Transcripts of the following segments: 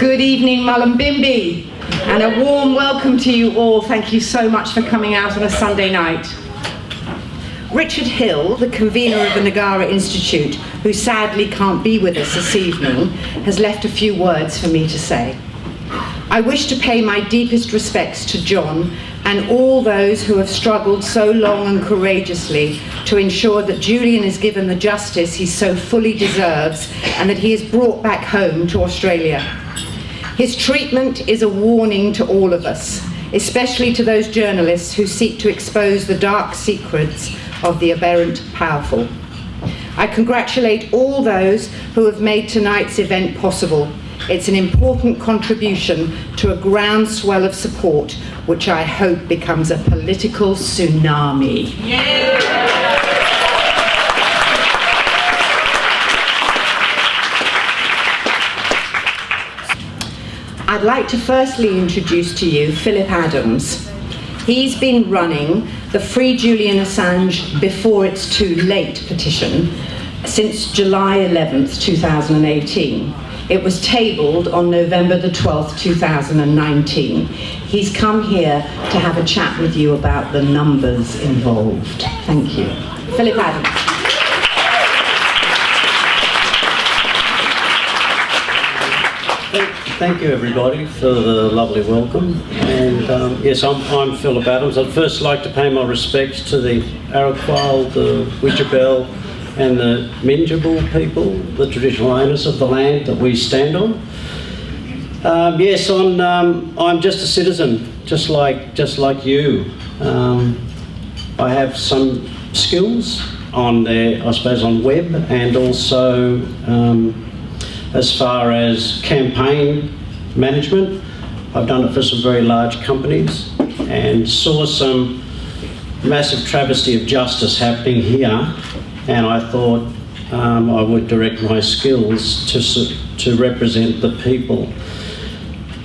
Good evening, Mullumbimby, and a warm welcome to you all. Thank you so much for coming out on a Sunday night. Richard Hill, the convener of the Ngara Institute, who sadly can't be with us this evening, has left a few words for me to say. I wish to pay my deepest respects to John and all those who have struggled so long and courageously to ensure that Julian is given the justice he so fully deserves and that he is brought back home to Australia. His treatment is a warning to all of us, especially to those journalists who seek to expose the dark secrets of the aberrant powerful. I congratulate all those who have made tonight's event possible. It's an important contribution to a groundswell of support, which I hope becomes a political tsunami. Yeah. I'd like to firstly introduce to you Philip Adams. He's been running the Free Julian Assange Before It's Too Late petition since July 11th, 2018. It was tabled on November the 12th, 2019. He's come here to have a chat with you about the numbers involved. Thank you. Philip Adams. Thank you, everybody, for the lovely welcome. And yes, I'm Philip Adams. I'd first like to pay my respects to the Arakwal, the Widjabel, and the Minjabul people, the traditional owners of the land that we stand on. Yes, I'm just a citizen, just like you. I have some skills on there, I suppose, on web, and also as far as campaign management. I've done it for some very large companies and saw some massive travesty of justice happening here, and I thought I would direct my skills to represent the people.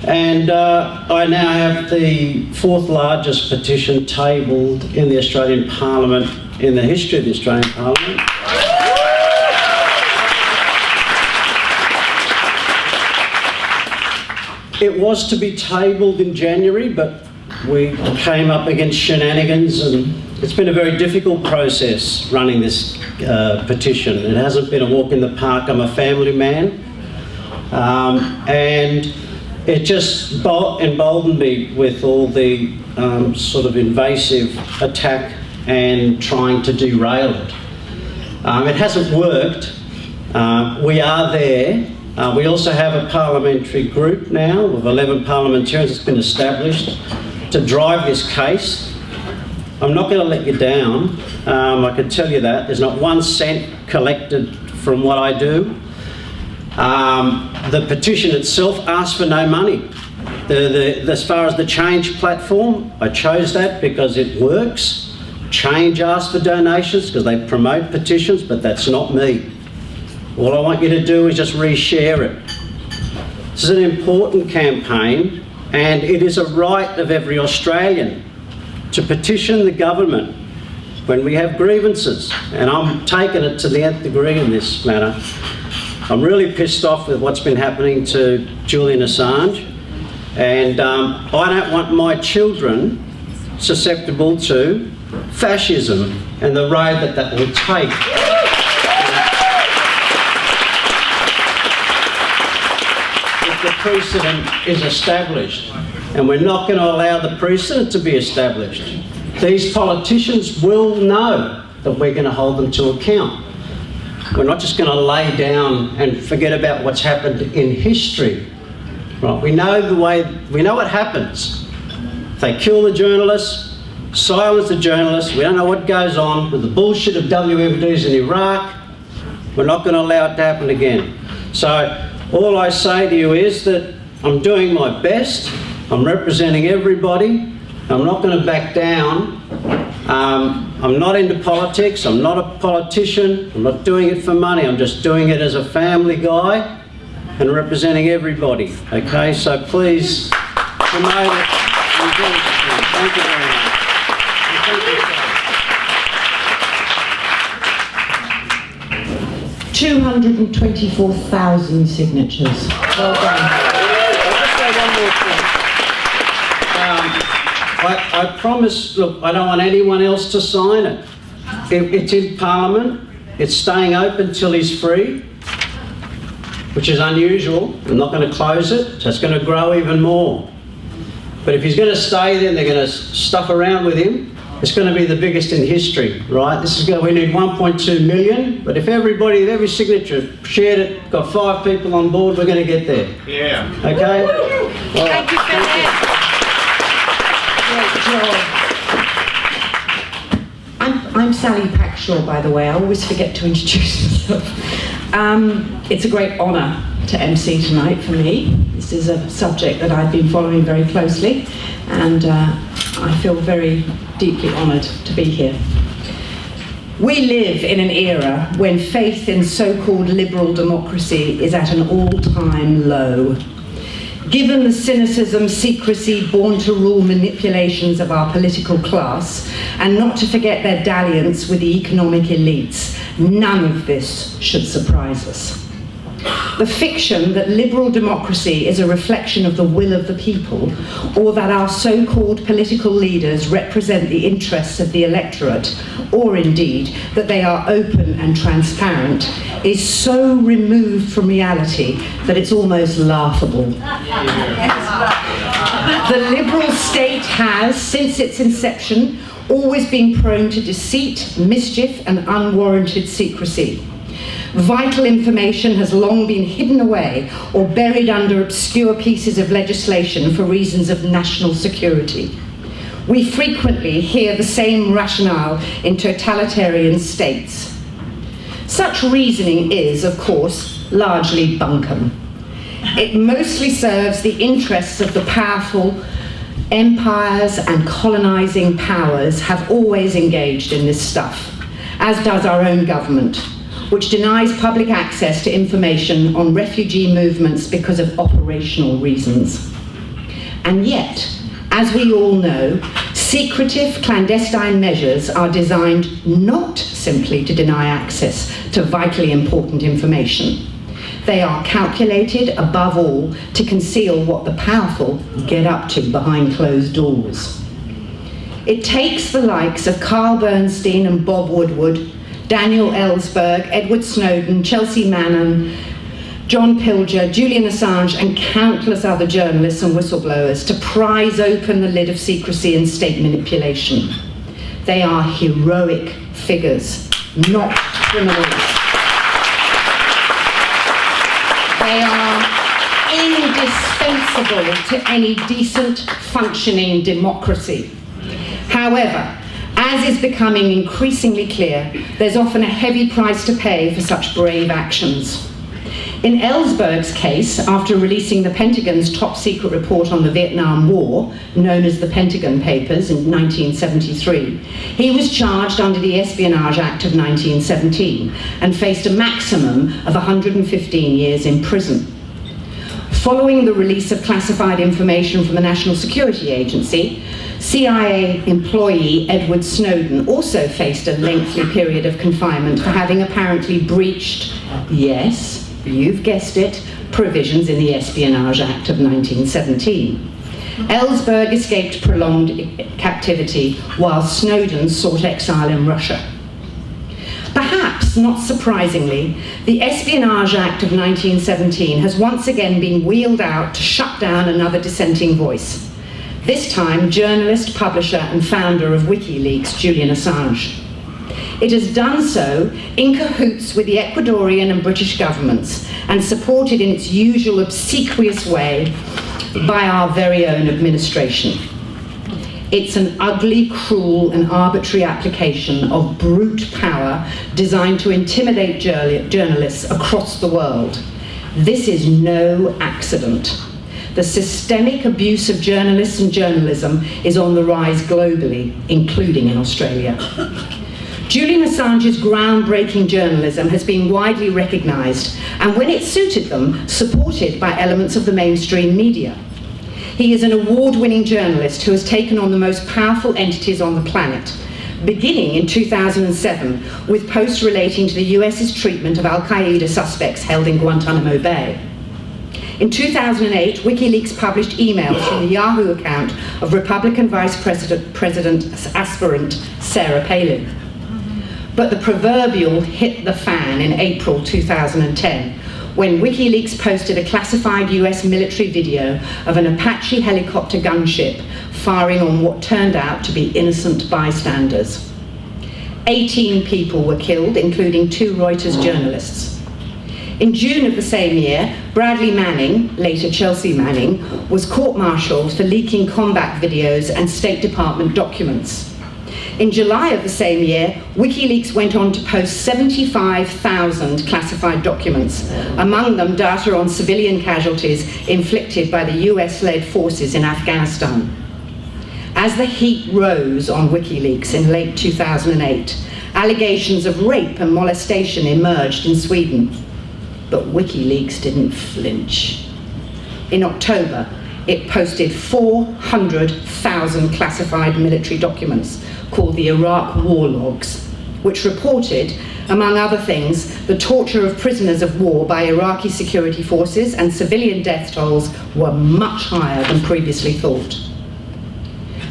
And I now have the 4th largest petition tabled in the Australian Parliament, in the history of the Australian Parliament. It was to be tabled in January, but we came up against shenanigans, and it's been a very difficult process running this petition. It hasn't been a walk in the park. I'm a family man, and it just emboldened me with all the sort of invasive attack and trying to derail it. It hasn't worked. We are there. We also have a parliamentary group now of 11 parliamentarians that's been established to drive this case. I'm not going to let you down. I can tell you that. There's not 1 cent collected from what I do. The petition itself asks for no money. As far as the Change platform, I chose that because it works. Change asks for donations because they promote petitions, but that's not me. All I want you to do is just reshare it. This is an important campaign, and it is a right of every Australian to petition the government when we have grievances. And I'm taking it to the nth degree in this matter. I'm really pissed off with what's been happening to Julian Assange, and I don't want my children susceptible to fascism and the road that will take. If the precedent is established, and we're not going to allow the precedent to be established. These politicians will know that we're going to hold them to account. We're not just going to lay down and forget about what's happened in history. Right? We know what happens. They kill the journalists, silence the journalists. We don't know what goes on with the bullshit of WMDs in Iraq. We're not going to allow it to happen again. So all I say to you is that I'm doing my best. I'm representing everybody. I'm not going to back down. I'm not into politics. I'm not a politician. I'm not doing it for money. I'm just doing it as a family guy and representing everybody. Okay, so please promote it. Thank you very much. Thank you. 224,000 signatures. Well done. I promise, look, I don't want anyone else to sign it. It's in Parliament. It's staying open till he's free, which is unusual. I'm not going to close it, so it's going to grow even more. But if he's going to stay there and they're going to stuff around with him, it's going to be the biggest in history, right? We need 1.2 million, but if every signature shared it, got 5 people on board, we're going to get there. Yeah. Okay? Thank you, Philip. Great job. I'm Sally Packshaw, by the way. I always forget to introduce myself. It's a great honour to MC tonight for me. This is a subject that I've been following very closely, and I feel very deeply honoured to be here. We live in an era when faith in so-called liberal democracy is at an all-time low. Given the cynicism, secrecy, born-to-rule manipulations of our political class, and not to forget their dalliance with the economic elites, none of this should surprise us. The fiction that liberal democracy is a reflection of the will of the people, or that our so-called political leaders represent the interests of the electorate, or indeed that they are open and transparent, is so removed from reality that it's almost laughable. The liberal state has, since its inception, always been prone to deceit, mischief, and unwarranted secrecy. Vital information has long been hidden away or buried under obscure pieces of legislation for reasons of national security. We frequently hear the same rationale in totalitarian states. Such reasoning is, of course, largely bunkum. It mostly serves the interests of the powerful. Empires and colonizing powers have always engaged in this stuff, as does our own government, which denies public access to information on refugee movements because of operational reasons. And yet, as we all know, secretive, clandestine measures are designed not simply to deny access to vitally important information. They are calculated, above all, to conceal what the powerful get up to behind closed doors. It takes the likes of Carl Bernstein and Bob Woodward, Daniel Ellsberg, Edward Snowden, Chelsea Manning, John Pilger, Julian Assange, and countless other journalists and whistleblowers to prise open the lid of secrecy and state manipulation. They are heroic figures, not criminals. They are indispensable to any decent, functioning democracy. However, as is becoming increasingly clear, there's often a heavy price to pay for such brave actions. In Ellsberg's case, after releasing the Pentagon's top-secret report on the Vietnam War, known as the Pentagon Papers in 1973, he was charged under the Espionage Act of 1917 and faced a maximum of 115 years in prison. Following the release of classified information from the National Security Agency, CIA employee Edward Snowden also faced a lengthy period of confinement for having apparently breached, yes, you've guessed it, provisions in the Espionage Act of 1917. Ellsberg escaped prolonged captivity while Snowden sought exile in Russia. Perhaps not surprisingly, the Espionage Act of 1917 has once again been wheeled out to shut down another dissenting voice. This time, journalist, publisher, and founder of WikiLeaks, Julian Assange. It has done so in cahoots with the Ecuadorian and British governments and supported in its usual obsequious way by our very own administration. It's an ugly, cruel, and arbitrary application of brute power designed to intimidate journalists across the world. This is no accident. The systemic abuse of journalists and journalism is on the rise globally, including in Australia. Julian Assange's groundbreaking journalism has been widely recognised, and when it suited them, supported by elements of the mainstream media. He is an award-winning journalist who has taken on the most powerful entities on the planet, beginning in 2007 with posts relating to the US's treatment of Al-Qaeda suspects held in Guantanamo Bay. In 2008, WikiLeaks published emails from the Yahoo account of Republican Vice President aspirant Sarah Palin. But the proverbial hit the fan in April 2010, when WikiLeaks posted a classified US military video of an Apache helicopter gunship firing on what turned out to be innocent bystanders. 18 people were killed, including 2 Reuters journalists. In June of the same year, Bradley Manning, later Chelsea Manning, was court-martialed for leaking combat videos and State Department documents. In July of the same year, WikiLeaks went on to post 75,000 classified documents, among them data on civilian casualties inflicted by the US-led forces in Afghanistan. As the heat rose on WikiLeaks in late 2008, allegations of rape and molestation emerged in Sweden. But WikiLeaks didn't flinch. In October, it posted 400,000 classified military documents called the Iraq War Logs, which reported, among other things, the torture of prisoners of war by Iraqi security forces, and civilian death tolls were much higher than previously thought.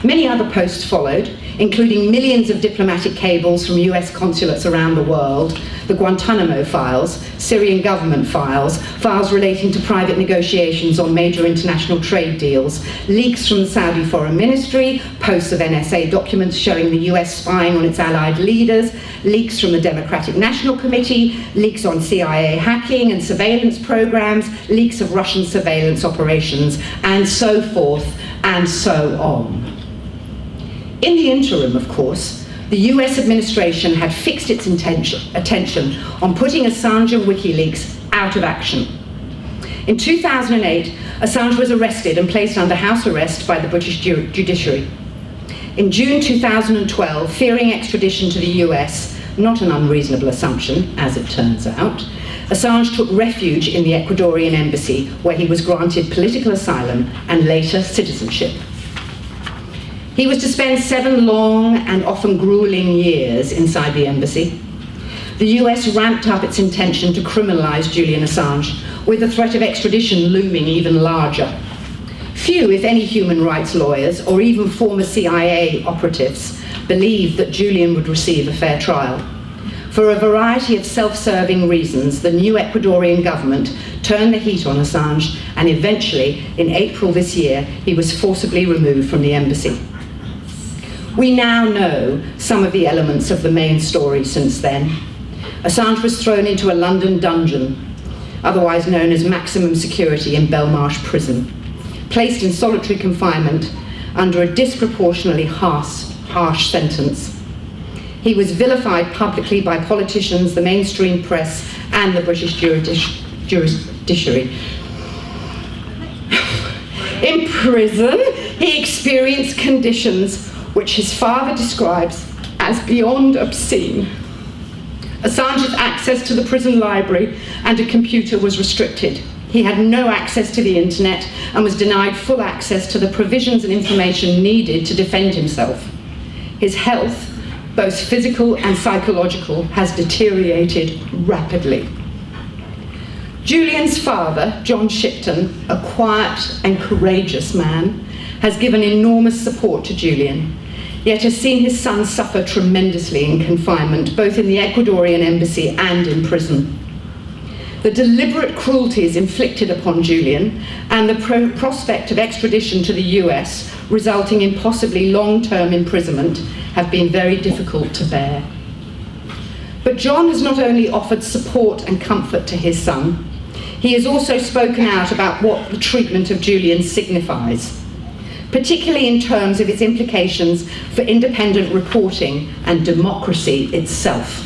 Many other posts followed, including millions of diplomatic cables from US consulates around the world, the Guantanamo files, Syrian government files, files relating to private negotiations on major international trade deals, leaks from the Saudi Foreign Ministry, posts of NSA documents showing the US spying on its allied leaders, leaks from the Democratic National Committee, leaks on CIA hacking and surveillance programs, leaks of Russian surveillance operations, and so forth and so on. In the interim, of course, the US administration had fixed its attention on putting Assange and WikiLeaks out of action. In 2008, Assange was arrested and placed under house arrest by the British judiciary. In June 2012, fearing extradition to the US, not an unreasonable assumption, as it turns out, Assange took refuge in the Ecuadorian Embassy, where he was granted political asylum and later citizenship. He was to spend 7 long and often grueling years inside the embassy. The US ramped up its intention to criminalize Julian Assange, with the threat of extradition looming even larger. Few, if any, human rights lawyers, or even former CIA operatives, believed that Julian would receive a fair trial. For a variety of self-serving reasons, the new Ecuadorian government turned the heat on Assange, and eventually, in April this year, he was forcibly removed from the embassy. We now know some of the elements of the main story since then. Assange was thrown into a London dungeon, otherwise known as maximum security in Belmarsh Prison, placed in solitary confinement under a disproportionately harsh sentence. He was vilified publicly by politicians, the mainstream press, and the British judiciary. In prison, he experienced conditions which his father describes as beyond obscene. Assange's access to the prison library and a computer was restricted. He had no access to the internet and was denied full access to the provisions and information needed to defend himself. His health, both physical and psychological, has deteriorated rapidly. Julian's father, John Shipton, a quiet and courageous man, has given enormous support to Julian, yet has seen his son suffer tremendously in confinement, both in the Ecuadorian embassy and in prison. The deliberate cruelties inflicted upon Julian and the prospect of extradition to the US, resulting in possibly long-term imprisonment, have been very difficult to bear. But John has not only offered support and comfort to his son, he has also spoken out about what the treatment of Julian signifies, particularly in terms of its implications for independent reporting and democracy itself.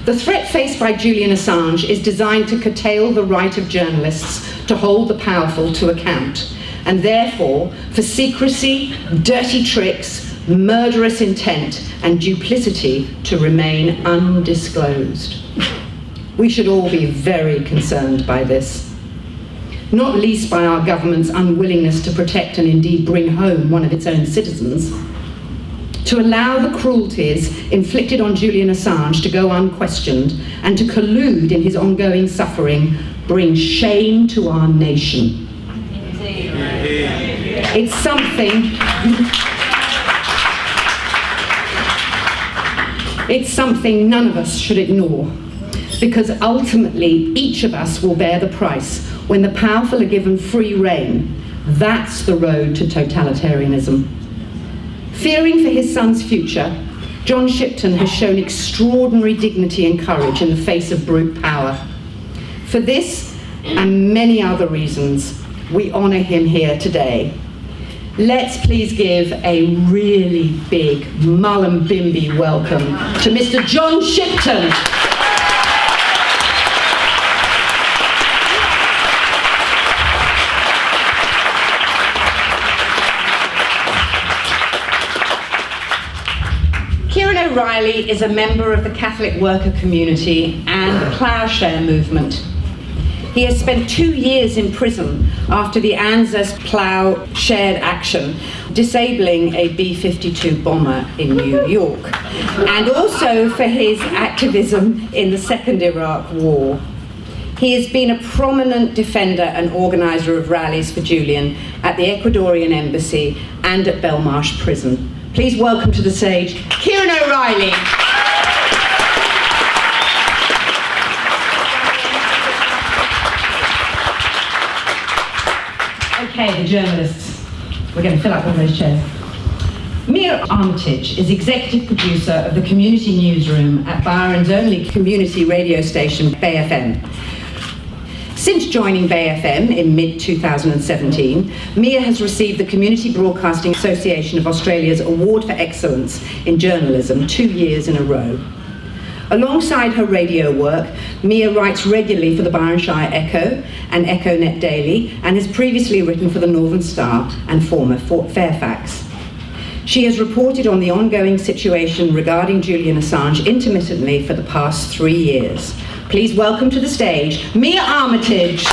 The threat faced by Julian Assange is designed to curtail the right of journalists to hold the powerful to account, and therefore for secrecy, dirty tricks, murderous intent, and duplicity to remain undisclosed. We should all be very concerned by this, not least by our government's unwillingness to protect and indeed bring home one of its own citizens. To allow the cruelties inflicted on Julian Assange to go unquestioned and to collude in his ongoing suffering bring shame to our nation. It's something none of us should ignore, because ultimately each of us will bear the price when the powerful are given free rein. That's the road to totalitarianism. Fearing for his son's future, John Shipton has shown extraordinary dignity and courage in the face of brute power. For this and many other reasons, we honour him here today. Let's please give a really big Mullumbimby welcome to Mr. John Shipton. Ciaron O'Reilly is a member of the Catholic worker community and the Ploughshare movement. He has spent 2 years in prison after the ANZUS Plough shared action, disabling a B-52 bomber in New York, and also for his activism in the Second Iraq War. He has been a prominent defender and organiser of rallies for Julian at the Ecuadorian Embassy and at Belmarsh Prison. Please welcome to the stage, Ciaron O'Reilly. Okay, the journalists. We're going to fill up all those chairs. Mia Armitage is executive producer of the community newsroom at Byron's only community radio station, Bay FM. Since joining Bay FM in mid-2017, Mia has received the Community Broadcasting Association of Australia's Award for Excellence in Journalism 2 years in a row. Alongside her radio work, Mia writes regularly for the Byronshire Echo and EchoNet Daily, and has previously written for the Northern Star and former Fairfax. She has reported on the ongoing situation regarding Julian Assange intermittently for the past 3 years. Please welcome to the stage, Mia Armitage.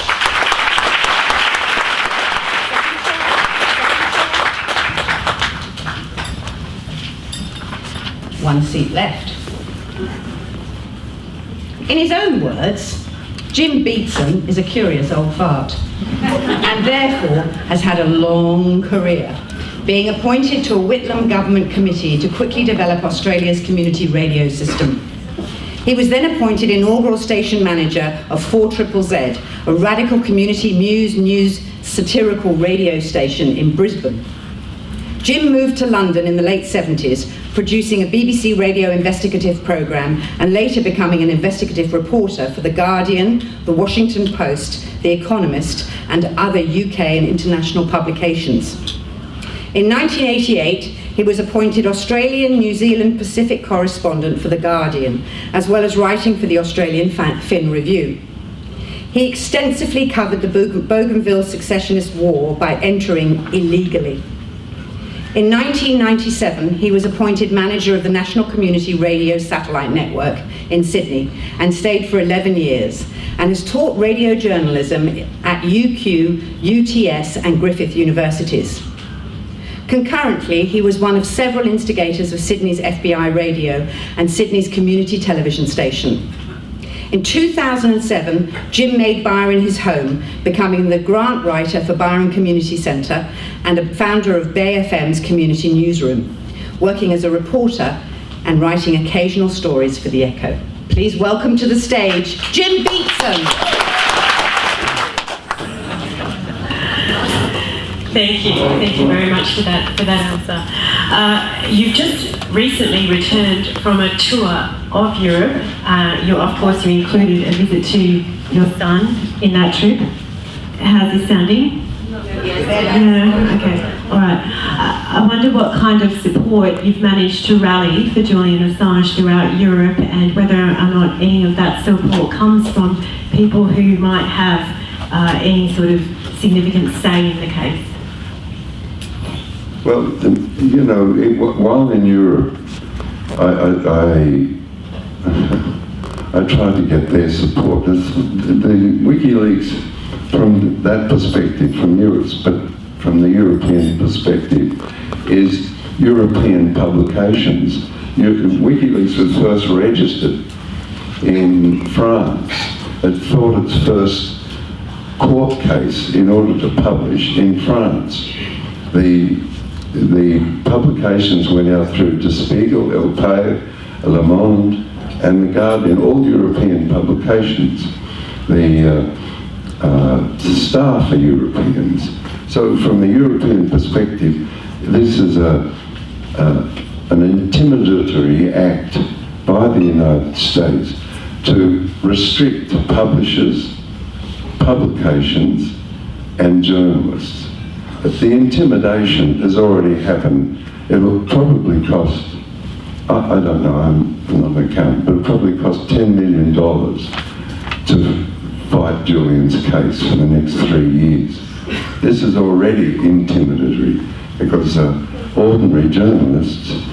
One seat left. In his own words, Jim Beatson is a curious old fart, and therefore has had a long career, being appointed to a Whitlam government committee to quickly develop Australia's community radio system. He was then appointed inaugural station manager of 4ZZZ, a radical community news satirical radio station in Brisbane. Jim moved to London in the late 70s, producing a BBC radio investigative programme and later becoming an investigative reporter for The Guardian, The Washington Post, The Economist and other UK and international publications. In 1988, he was appointed Australian, New Zealand, Pacific correspondent for The Guardian, as well as writing for the Australian Fin Review. He extensively covered the Bougainville Successionist War by entering illegally. In 1997, he was appointed manager of the National Community Radio Satellite Network in Sydney and stayed for 11 years, and has taught radio journalism at UQ, UTS and Griffith Universities. Concurrently, he was one of several instigators of Sydney's FBI radio and Sydney's community television station. In 2007, Jim made Byron his home, becoming the grant writer for Byron Community Centre and a founder of Bay FM's community newsroom, working as a reporter and writing occasional stories for the Echo. Please welcome to the stage, Jim Beatson. Thank you very much for that answer. You've just recently returned from a tour of Europe. Of course, you included a visit to your son in that trip. How's this sounding? Yeah, okay, all right. I wonder what kind of support you've managed to rally for Julian Assange throughout Europe, and whether or not any of that support comes from people who might have any sort of significant say in the case. Well, you know, while in Europe, I try to get their support. The WikiLeaks, from that perspective, from the European perspective, is European publications. WikiLeaks was first registered in France. It thought its first court case in order to publish in France. The publications went out through Der Spiegel, El País, Le Monde, and The Guardian, all European publications. The staff are Europeans. So from a European perspective, this is an intimidatory act by the United States to restrict publishers, publications, and journalists. But the intimidation has already happened. It will probably cost, I don't know, I'm not an accountant, but it'll probably cost $10 million to fight Julian's case for the next 3 years. This is already intimidatory because ordinary journalists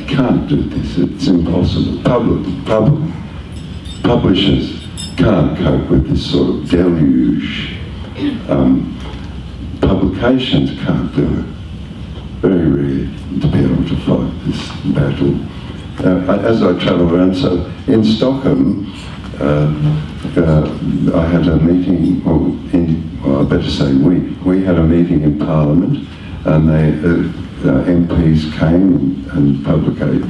can't do this. It's impossible. Publishers can't cope with this sort of deluge. Publications can't do it. Very rare to be able to fight this battle. As I travel around, so in Stockholm, I had a meeting, I better say we had a meeting in Parliament, and MPs came and publicated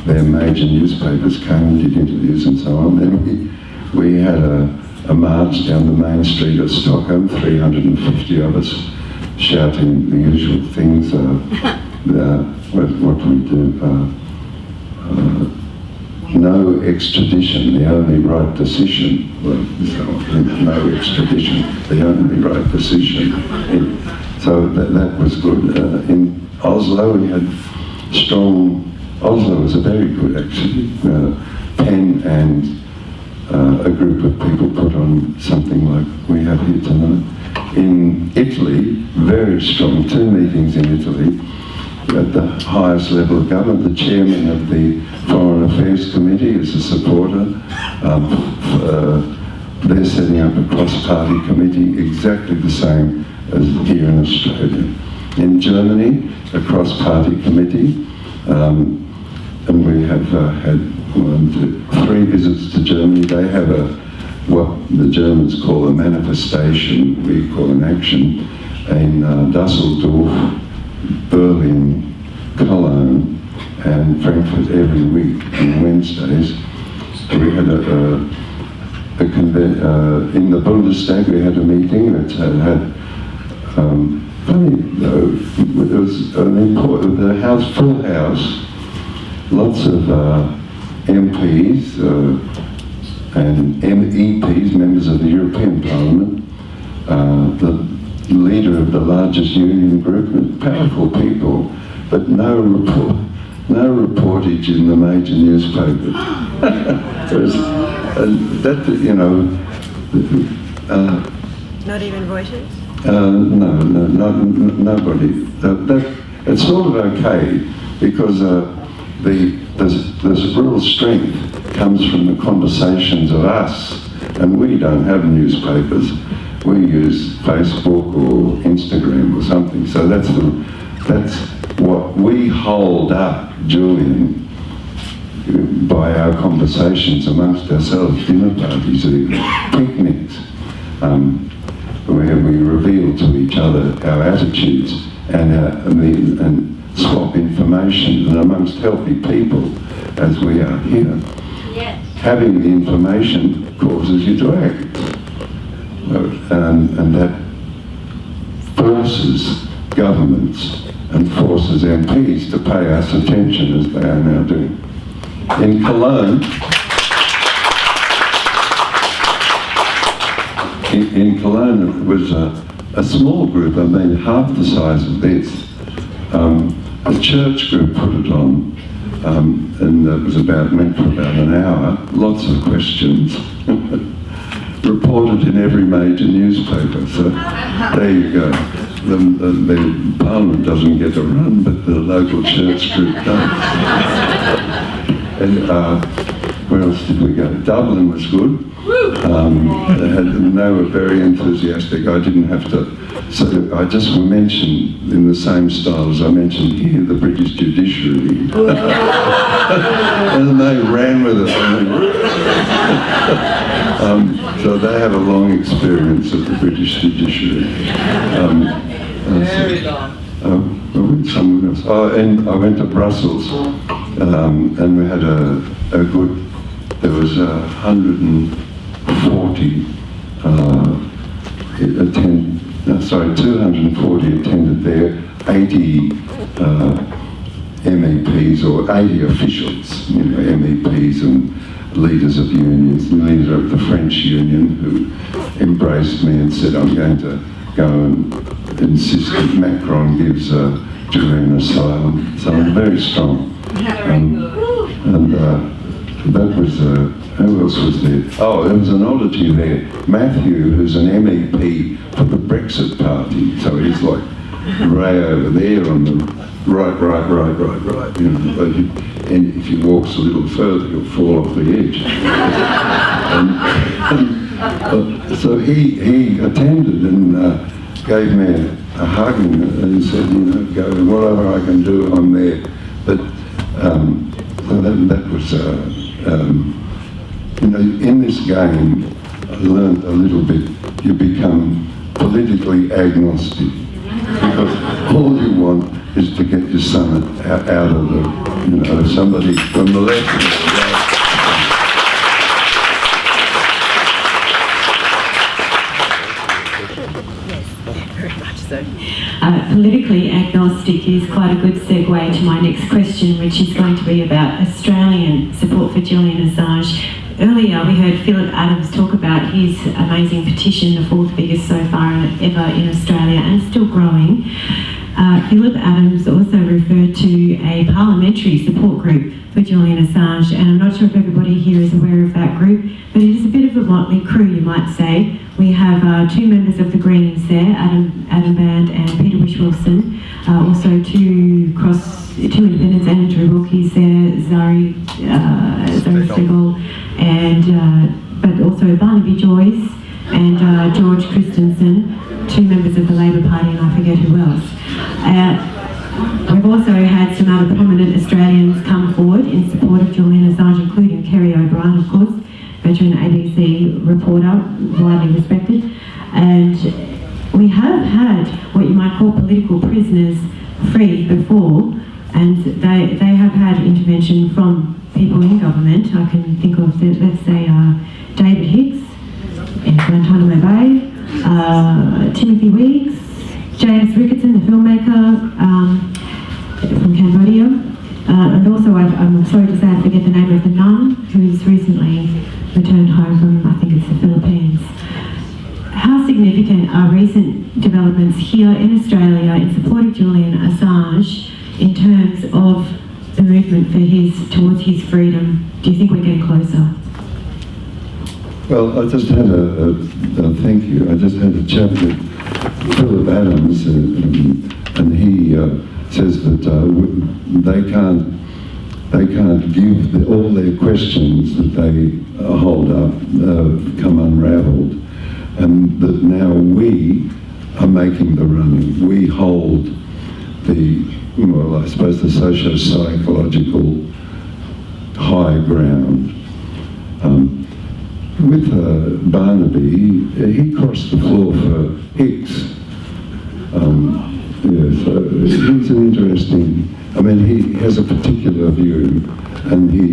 their major newspapers came and did interviews and so on. Then we had a march down the main street of Stockholm, 350 of us shouting the usual things. What do we do? No extradition, the only right decision. Well, no extradition, the only right decision. So that was good. In Oslo, we had strong. Oslo was a very good, actually. Penn and a group of people put on something like we have here tonight. In Italy, very strong. 2 meetings in Italy at the highest level of government. The chairman of the Foreign Affairs Committee is a supporter. They're setting up a cross-party committee exactly the same as here in Australia. In Germany, a cross-party committee, and we have had 3 visits to Germany. They have what the Germans call a manifestation, we call an action, in Dusseldorf, Berlin, Cologne, and Frankfurt every week on Wednesdays. We had in the Bundestag we had a meeting that had funny though, it was an important, the house, full house, lots of MPs and MEPs, members of the European Parliament, the leader of the largest union group, powerful people, but no reportage in the major newspapers. Not even Reuters? Nobody. It's sort of okay because there's real strength comes from the conversations of us, and we don't have newspapers. We use Facebook or Instagram or something. So that's what we hold up, Julian, by our conversations amongst ourselves, dinner parties, picnics, where we reveal to each other our attitudes and swap information, and amongst healthy people, as we are here. Yes. Having the information causes you to act. And that forces governments and forces MPs to pay us attention as they are now doing. In Cologne, it was a small group, I mean half the size of this. A church group put it on, and it was meant for about an hour, lots of questions. Reported in every major newspaper, so there you go. The Parliament doesn't get a run, but the local church group does. And where else did we go? Dublin was good. They were very enthusiastic. I didn't have to. So I just mentioned in the same style as I mentioned here, the British judiciary. And they ran with it. So they have a long experience of the British judiciary. Very long. Someone else. Oh, and I went to Brussels, and we had a good. There was 140 240 attended there. 80 MEPs or 80 officials, MEPs and leaders of unions, the leader of the French union who embraced me and said, I'm going to go and insist that Macron gives Julian asylum. So I'm very strong. And that was, who else was there? Oh, there was an oddity there. Matthew, who's an MEP for the Brexit Party, so he's like way over there on the right. And if he walks a little further, he'll fall off the edge. So he attended and gave me a hug and said, go, whatever I can do, I'm there. But so that was, in this game, I learned a little bit. You become politically agnostic because all you want is to get your son out of the, somebody from the left or the right. Politically agnostic is quite a good segue to my next question, which is going to be about Australian support for Julian Assange. Earlier we heard Philip Adams talk about his amazing petition, the fourth biggest so far ever in Australia and still growing. Philip Adams also referred to a parliamentary support group for Julian Assange, and I'm not sure if everybody here is aware of that group, but it is a bit of a motley crew, you might say. We have two members of the Greens there, Adam Band and Peter Wish-Wilson, also two independents, Andrew Wilkie's there, Zari Stegel, and but also Barnaby Joyce and George Christensen, two members of the Labor Party, and I forget who else. We've also had some other prominent Australians come forward in support of Julian Assange, including Kerry O'Brien, of course, veteran ABC reporter, widely respected. And we have had what you might call political prisoners freed before, and they have had intervention from people in government. I can think of, let's say, David Hicks in Guantanamo Bay, Timothy Weeks, James Ricketson, the filmmaker from Cambodia, and also I'm sorry to say I forget the name of the nun who's recently returned home from, I think it's the Philippines. How significant are recent developments here in Australia in support of Julian Assange in terms of the movement towards his freedom? Do you think we're getting closer? Well, I just had thank you. I just had a chat with Philip Adams, and he says that they can't give all their questions that they hold up come unravelled, and that now we are making the running. We hold I suppose the socio-psychological high ground. With Barnaby, he crossed the floor for Hicks. So he's an interesting, he has a particular view and he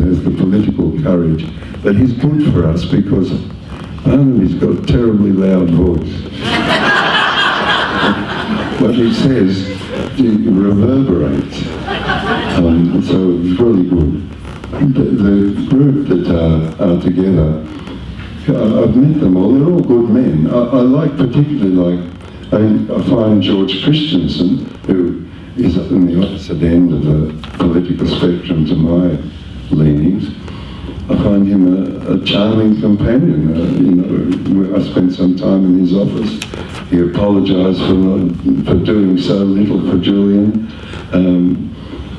has the political courage, but he's good for us because Barnaby's got a terribly loud voice. What he says, it reverberates. So it's really good. The group that are together, I've met them all, they're all good men. I find George Christensen, who is on the opposite end of the political spectrum to my leanings, I find him a charming companion. I spent some time in his office. He apologised for doing so little for Julian.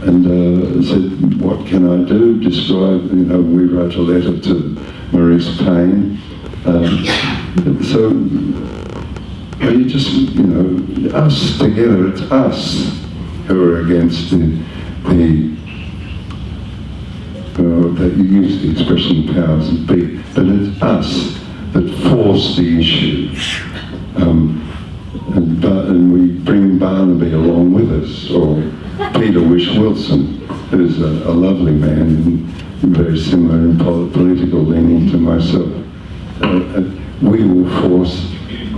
And said, what can I do? Describe, we wrote a letter to Maurice Payne, So you just, us together, it's us who are against that you use the expression powers that be, but it's us that force the issue. And we bring Barnaby along with us, or Peter Wish-Wilson, who's a lovely man and very similar in political leaning to myself. We will force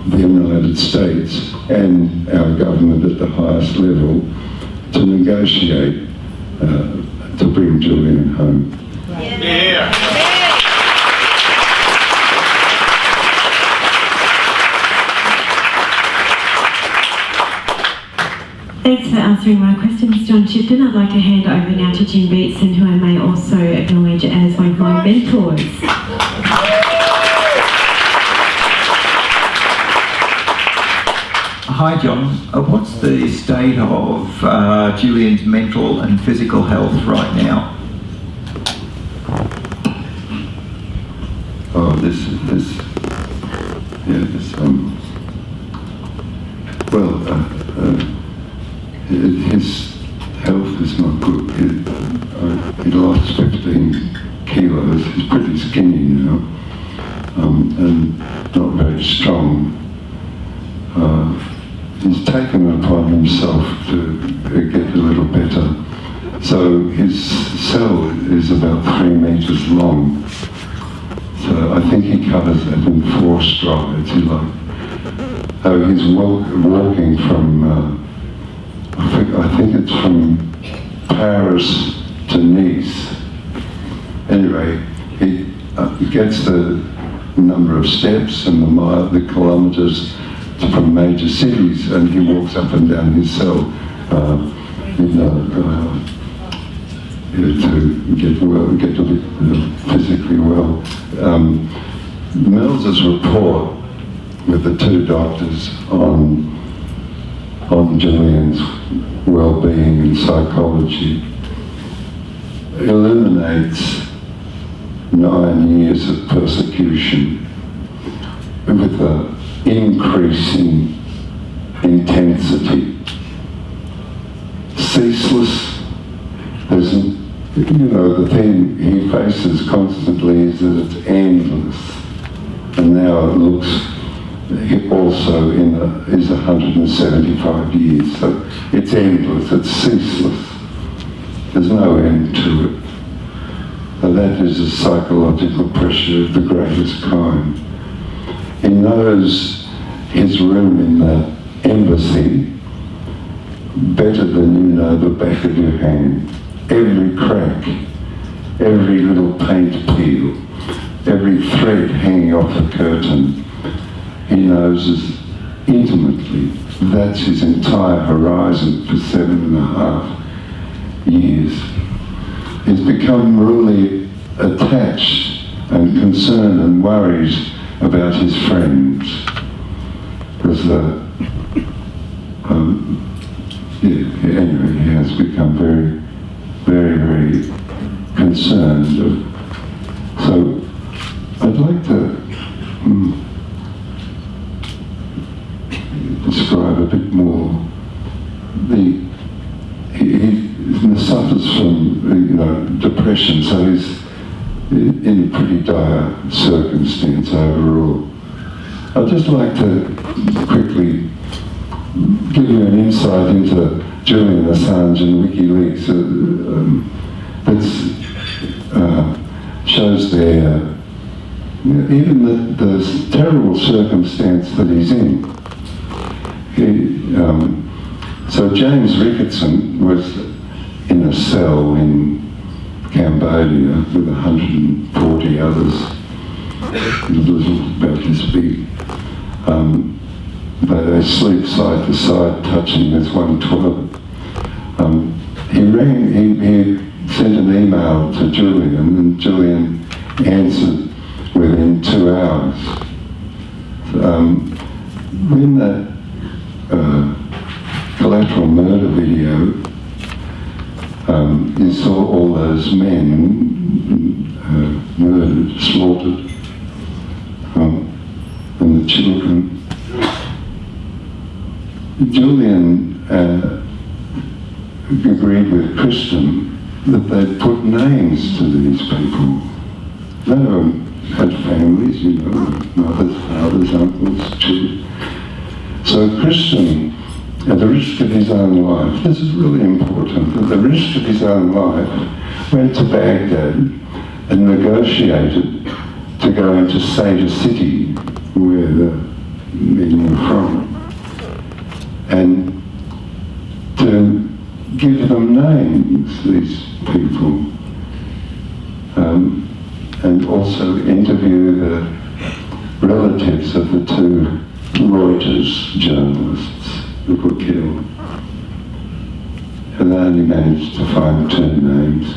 the United States and our government at the highest level to negotiate to bring Julian home. Yeah. Thanks for answering my questions, John Shipton. I'd like to hand over now to Jim Beatson, who I may also acknowledge as one of my mentors. Hi John, what's the state of Julian's mental and physical health right now? Oh, his health is not good. He lost 15 kilos. He's pretty skinny now, and not very strong. He's taken upon himself to get a little better. So his cell is about 3 meters long. So I think he covers that in 4 strides, he's walking from, I think it's from Paris to Nice. Anyway, he gets the number of steps and the kilometres from major cities, and he walks up and down his cell, to get a bit physically well. Mills's report with the 2 doctors on Julian's well-being and psychology illuminates 9 years of persecution with an increasing intensity, ceaseless. The thing he faces constantly is that it's endless, and now it looks also is 175 years, so it's endless, it's ceaseless. There's no end to it. And that is a psychological pressure of the greatest kind. He knows his room in the embassy better than you know the back of your hand. Every crack, every little paint peel, every thread hanging off a curtain, he knows as intimately. That's his entire horizon for 7.5 years. He's become really attached and concerned and worried about his friends. Because, anyway, he has become very, very, very concerned. So I'd like to describe a bit more. He suffers from depression, so he's in a pretty dire circumstance overall. I'd just like to quickly give you an insight into Julian Assange and WikiLeaks. That shows there even the terrible circumstance that he's in. So James Ricketson was in a cell in Cambodia with 140 others, about this big. They sleep side to side, touching as one toilet. He sent an email to Julian, and Julian answered within 2 hours. In that collateral murder video, you saw all those men murdered, slaughtered. children. Julian agreed with Kristen that they'd put names to these people. They had families, you know, mothers, fathers, uncles, children. So Kristen, at the risk of his own life, this is really important, at the risk of his own life, went to Baghdad and negotiated to go into Sada City, where the men were from, and to give them names, these people, and also interview the relatives of the two Reuters journalists who were killed. And they only managed to find 2 names.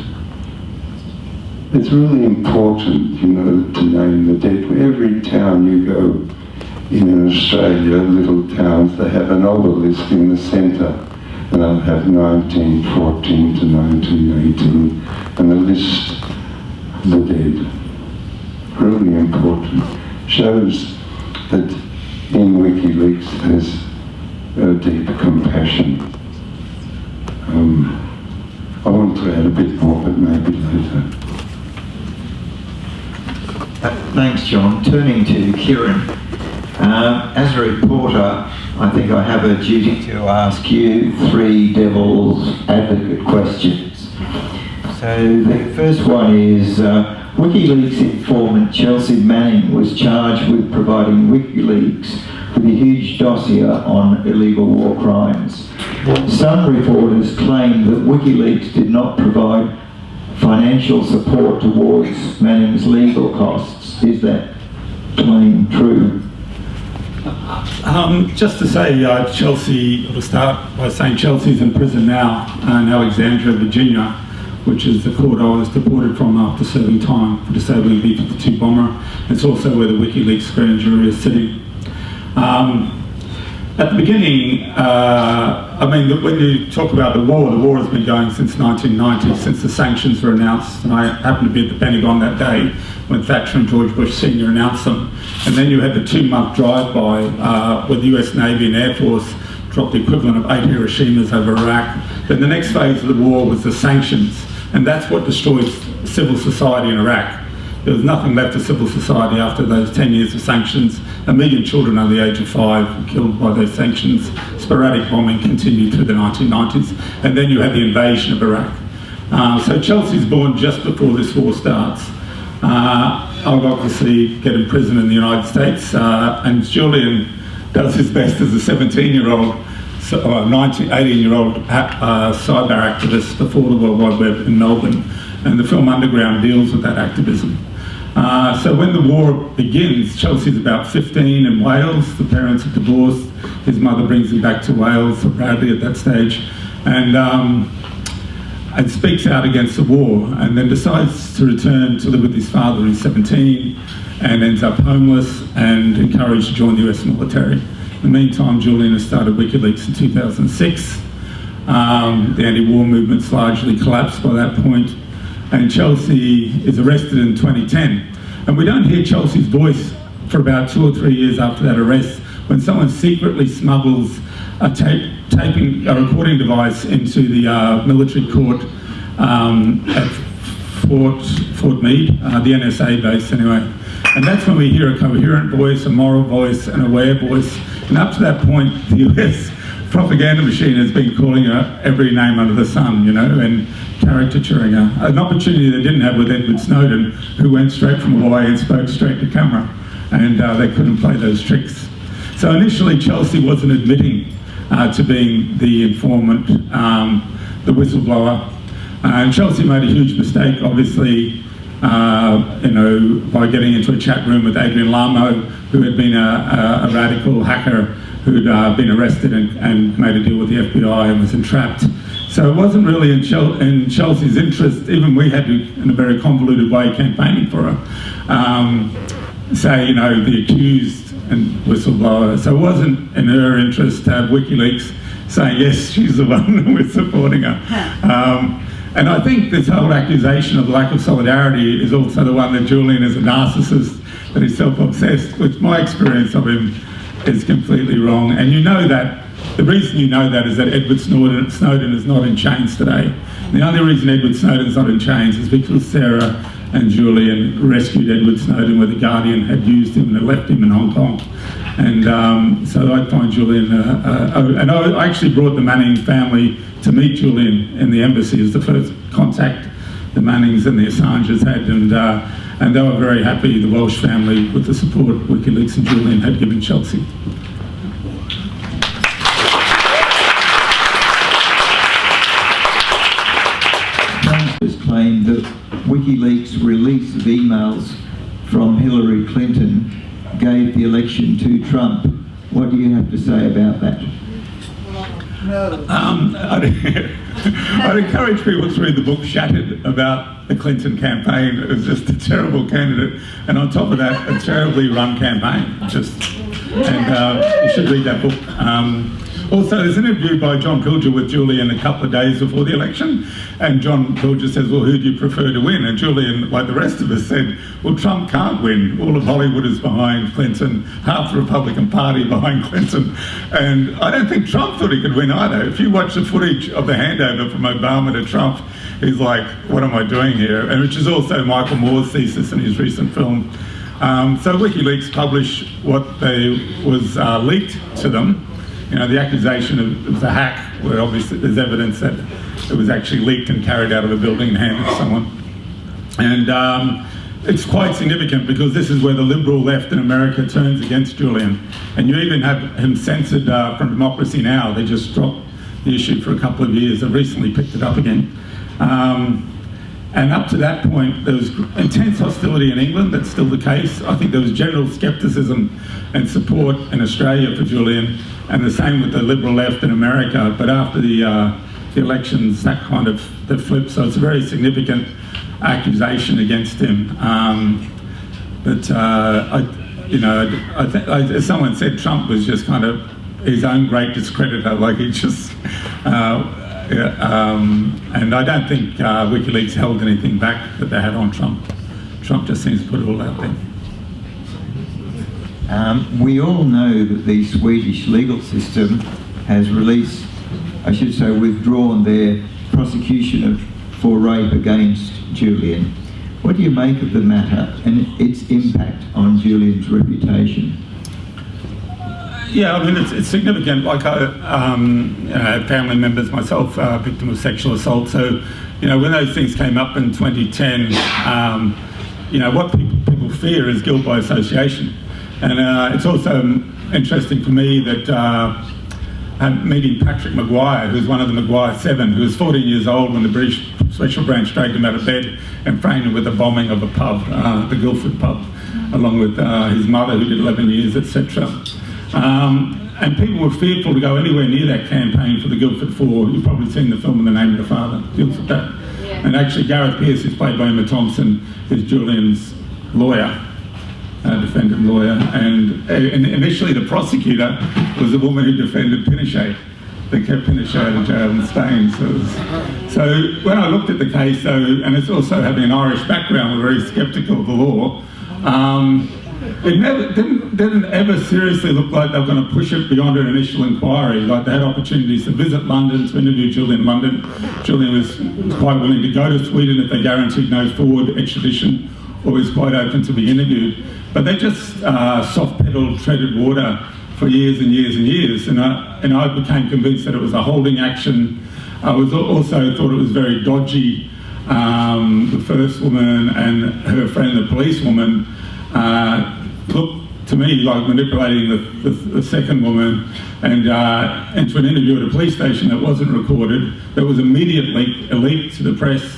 It's really important, you know, to name the dead. Every town you go in Australia, little towns, they have an obelisk in the centre, and they'll have 1914 to 1918, and a list of the dead. Really important. Shows that in WikiLeaks there's a deep compassion. I want to add a bit more, but maybe later. Thanks, John. Turning to Ciaron, as a reporter, I think I have a duty to ask you 3 devil's advocate questions. So the first one is, WikiLeaks informant Chelsea Manning was charged with providing WikiLeaks with a huge dossier on illegal war crimes. Some reporters claim that WikiLeaks did not provide financial support towards Manning's legal costs. Is that claim true? Just to say, Chelsea, I'll start by saying Chelsea's in prison now in Alexandria, Virginia, which is the court I was deported from after serving time for disabling B-52 bomber. It's also where the WikiLeaks grand jury is sitting. At the beginning, I mean, when you talk about the war has been going since 1990, since the sanctions were announced, and I happened to be at the Pentagon that day when Thatcher and George Bush Sr. announced them. And then you had the 2-month drive-by where the US Navy and Air Force dropped the equivalent of 8 Hiroshimas over Iraq. Then the next phase of the war was the sanctions, and that's what destroyed civil society in Iraq. There was nothing left of civil society after those 10 years of sanctions. 1 million children under the age of 5 were killed by those sanctions. Sporadic bombing continued through the 1990s. And then you had the invasion of Iraq. So Chelsea's born just before this war starts. I'll obviously get in prison in the United States. And Julian does his best as a 17-year-old, 18-year-old cyber activist before the World Wide Web in Melbourne. And the film Underground deals with that activism. So when the war begins, Chelsea's about 15 in Wales. The parents are divorced. His mother brings him back to Wales, so proudly at that stage, and speaks out against the war, and then decides to return to live with his father, who's 17, and ends up homeless and encouraged to join the US military. In the meantime, Julian has started WikiLeaks in 2006. The anti-war movement's largely collapsed by that point. And Chelsea is arrested in 2010. And we don't hear Chelsea's voice for about 2 or 3 years after that arrest, when someone secretly smuggles a recording device into the military court at Fort Meade, the NSA base anyway. And that's when we hear a coherent voice, a moral voice, an aware voice. And up to that point, the US propaganda machine has been calling her every name under the sun, you know, and caricaturing her. An opportunity they didn't have with Edward Snowden, who went straight from Hawaii and spoke straight to camera, and they couldn't play those tricks. So initially Chelsea wasn't admitting to being the informant, the whistleblower, and Chelsea made a huge mistake, obviously, you know, by getting into a chat room with Adrian Lamo, who had been a radical hacker who'd been arrested and made a deal with the FBI and was entrapped. So it wasn't really in Chelsea's interest. Even we had to, in a very convoluted way, campaigning for her. Say, you know, the accused and whistleblower. So it wasn't in her interest to have WikiLeaks saying, yes, she's the one and we're supporting her. And I think this whole accusation of lack of solidarity is also the one that Julian is a narcissist, that he's self-obsessed, which my experience of him is completely wrong. And you know that, the reason you know that is that Edward Snowden is not in chains today. The only reason Edward Snowden's not in chains is because Sarah and Julian rescued Edward Snowden where the Guardian had used him and had left him in Hong Kong. And so I find Julian, and I actually brought the Manning family to meet Julian in the embassy as the first contact the Mannings and the Assanges had, and they were very happy, the Welsh family, with the support WikiLeaks and Julian had given Chelsea. Has claimed that WikiLeaks' release of emails from Hillary Clinton gave the election to Trump. What do you have to say about that? I'd encourage people to read the book Shattered about the Clinton campaign. It was just a terrible candidate, and on top of that, a terribly run campaign. And you should read that book. Also, there's an interview by John Pilger with Julian a couple of days before the election, and John Pilger says, well, who do you prefer to win? And Julian, like the rest of us, said, well, Trump can't win. All of Hollywood is behind Clinton, half the Republican Party behind Clinton, and I don't think Trump thought he could win either. If you watch the footage of the handover from Obama to Trump, he's like, what am I doing here? And which is also Michael Moore's thesis in his recent film. So WikiLeaks published what was leaked to them. You know, the accusation of it was a hack, where obviously there's evidence that it was actually leaked and carried out of a building and handed to someone. And it's quite significant because this is where the liberal left in America turns against Julian. And you even have him censored from Democracy Now! They just dropped the issue for a couple of years. They've recently picked it up again. And up to that point, there was intense hostility in England. That's still the case. I think there was general scepticism and support in Australia for Julian, and the same with the liberal left in America. But after the elections, that kind of flipped. So it's a very significant accusation against him. As someone said, Trump was just kind of his own great discreditor. Like he just. And I don't think WikiLeaks held anything back that they had on Trump. Trump just seems to put it all out there. We all know that the Swedish legal system has released, I should say withdrawn their prosecution for rape against Julian. What do you make of the matter and its impact on Julian's reputation? Yeah, I mean, it's significant. Like I had family members myself, victim of sexual assault. So, you know, when those things came up in 2010, you know, what people fear is guilt by association. And it's also interesting for me that I'm meeting Patrick Maguire, who's one of the Maguire 7, who was 14 years old when the British Special Branch dragged him out of bed and framed him with the bombing of a pub, the Guildford pub, along with his mother, who did 11 years, etc. And people were fearful to go anywhere near that campaign for the Guildford Four. You've probably seen the film In the Name of the Father, deals with that. Yeah. And actually Gareth Peirce, who's played by Emma Thompson, is Julian's lawyer, defendant lawyer. And initially the prosecutor was the woman who defended Pinochet. They kept Pinochet in jail in Spain. So when I looked at the case, though, and it's also having an Irish background, we're very sceptical of the law. It didn't ever seriously look like they were going to push it beyond an initial inquiry. Like they had opportunities to visit London, to interview Julian in London. Julian was quite willing to go to Sweden if they guaranteed no forward extradition, or was quite open to be interviewed. But they just soft-pedaled, treaded water for years and years and years. And I became convinced that it was a holding action. I also thought it was very dodgy. The first woman and her friend, the policewoman, looked to me like manipulating the second woman, and into an interview at a police station that wasn't recorded, that was immediately leaked to the press.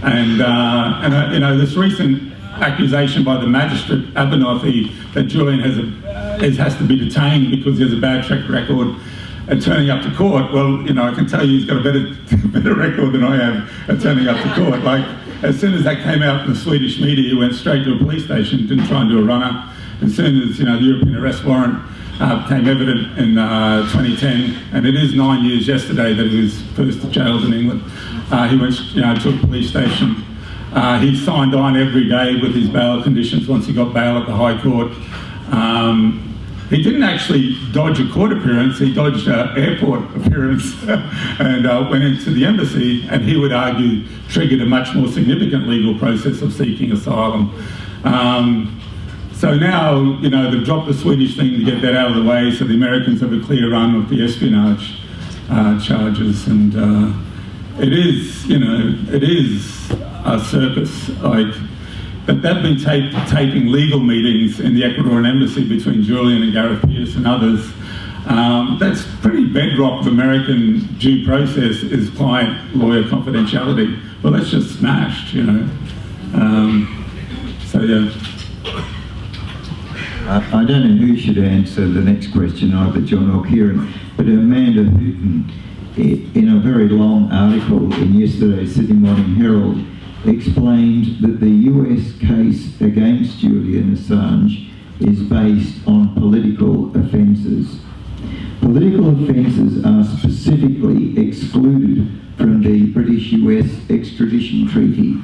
And you know, this recent accusation by the magistrate Abernathy that Julian has to be detained because he has a bad track record at turning up to court. Well, you know, I can tell you he's got a better record than I have at turning up to court. Like, as soon as that came out in the Swedish media, he went straight to a police station, didn't try and do a runner. As soon as, you know, the European arrest warrant became evident in 2010, and it is 9 years yesterday that he was first jailed in England, he went, you know, to a police station. He signed on every day with his bail conditions once he got bail at the High Court. He didn't actually dodge a court appearance, he dodged an airport appearance and went into the embassy, and he would argue triggered a much more significant legal process of seeking asylum. So now, you know, they've dropped the Swedish thing to get that out of the way, so the Americans have a clear run with the espionage charges, and it is, you know, it is a circus. Like, but they've been taping legal meetings in the Ecuadorian Embassy between Julian and Gareth Pearce and others. That's pretty bedrock of American due process, is client-lawyer confidentiality. Well, that's just smashed, you know. So, yeah. I don't know who should answer the next question, either John or Ciaron, but Amanda Hooton, in a very long article in yesterday's Sydney Morning Herald, explained that the US case against Julian Assange is based on political offences. Political offences are specifically excluded from the British-US extradition treaty.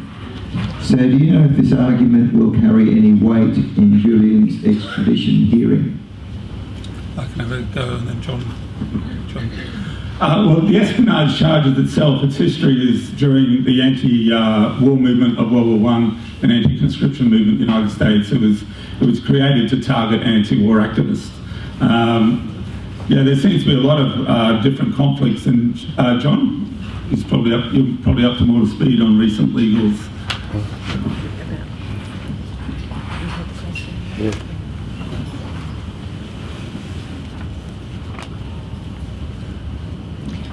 So do you know if this argument will carry any weight in Julian's extradition hearing? I can have a go, and then John. Well, the espionage charges itself, its history is during the anti-war movement of World War I and anti-conscription movement in the United States. It was created to target anti-war activists. Yeah, there seems to be a lot of different conflicts, and John, you're probably up to more speed on recent legals. Yeah.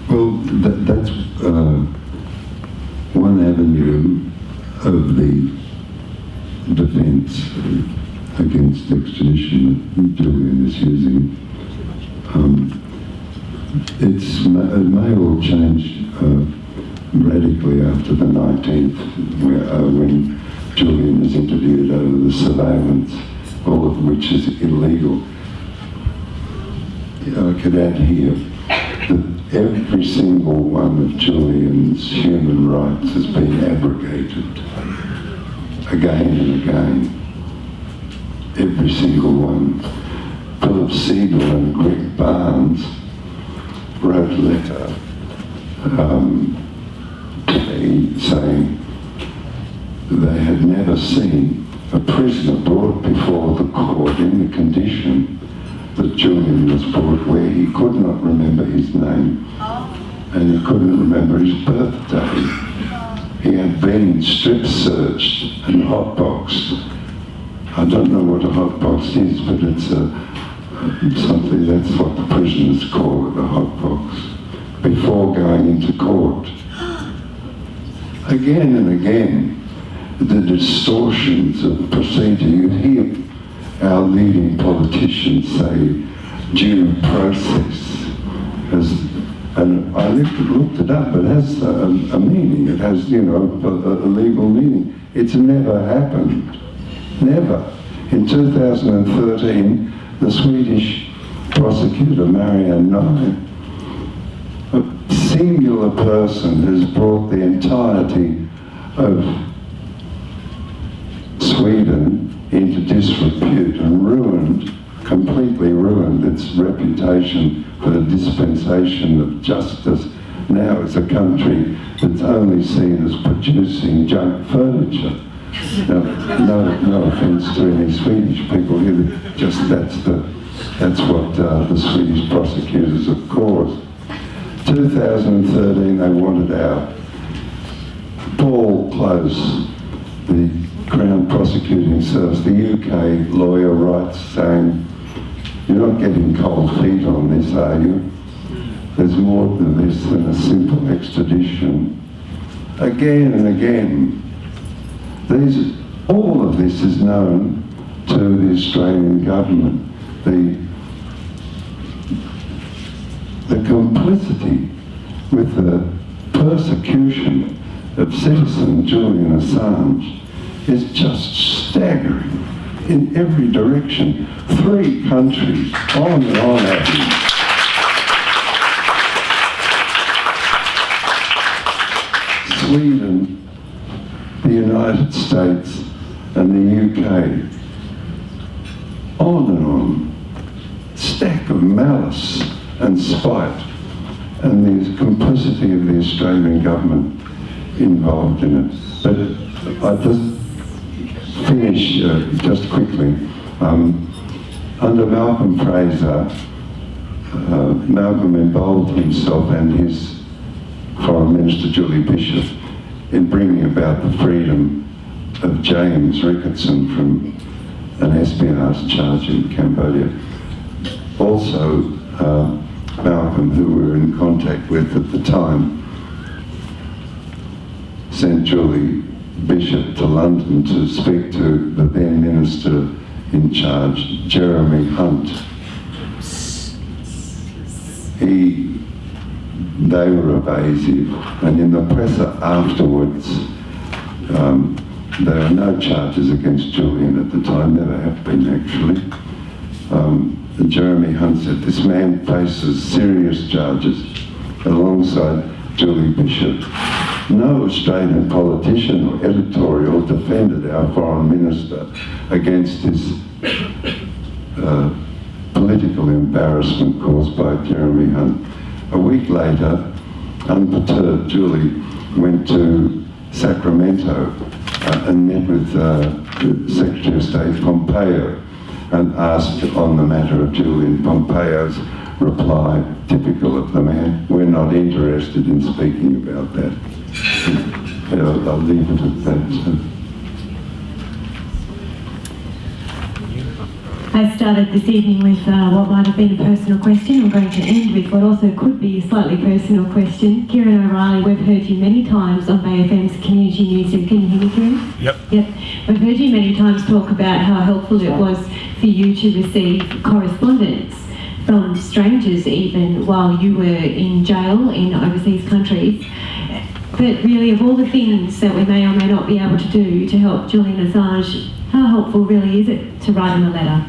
Well, that's one avenue of the defence against extradition that Julian is using. It may all change radically after the 19th, when Julian is interviewed over the surveillance, all of which is illegal. I could add here that every single one of Julian's human rights has been abrogated again and again. Every single one. Philip Siegel and Greg Barnes wrote a letter to me saying they had never seen a prisoner brought before the court in the condition that Julian was brought, where he could not remember his name and he couldn't remember his birthday. He had been strip searched and hotboxed. I don't know what a hotbox is, but it's something, that's what the prisoners call it, a hotbox, before going into court. Again and again, the distortions of procedure. You hear our leading politicians say due process, and I looked it up, it has a meaning, it has, you know, a legal meaning. It's never happened, never. In 2013, the Swedish prosecutor, Marianne Nye, a singular person has brought the entirety of Sweden into disrepute and completely ruined its reputation for the dispensation of justice. Now it's a country that's only seen as producing junk furniture. Now, no offence to any Swedish people here, just that's what the Swedish prosecutors have caused. 2013, they wanted out. Paul Close, the Crown Prosecuting Service, the UK lawyer, writes saying, "You're not getting cold feet on this, are you? There's more to this than a simple extradition." Again and again, all of this is known to the Australian government. The complicity with the persecution of citizen Julian Assange is just staggering in every direction. 3 countries, on and on at him. Sweden, the United and spite, and the complicity of the Australian government involved in it. But I just finish just quickly. Under Malcolm Fraser, Malcolm involved himself and his Foreign Minister Julie Bishop in bringing about the freedom of James Ricketson from an espionage charge in Cambodia. Also, Malcolm, who we were in contact with at the time, sent Julie Bishop to London to speak to the then Minister in charge, Jeremy Hunt. They were evasive, and in the presser afterwards, there are no charges against Julian at the time, never have been actually. Jeremy Hunt said, this man faces serious charges alongside Julie Bishop. No Australian politician or editorial defended our Foreign Minister against his political embarrassment caused by Jeremy Hunt. A week later, unperturbed, Julie went to Sacramento and met with Secretary of State Pompeo and asked on the matter of Julian. Pompeo's reply, typical of the man, we're not interested in speaking about that. I'll leave it at that. So. I started this evening with what might have been a personal question. I'm going to end with what also could be a slightly personal question. Ciaron O'Reilly, we've heard you many times on Bay FM's Community News. Can you hear me, Ciaron? Yep. Yep. We've heard you many times talk about how helpful it was for you to receive correspondence from strangers even while you were in jail in overseas countries. But really, of all the things that we may or may not be able to do to help Julian Assange, how helpful really is it to write him a letter?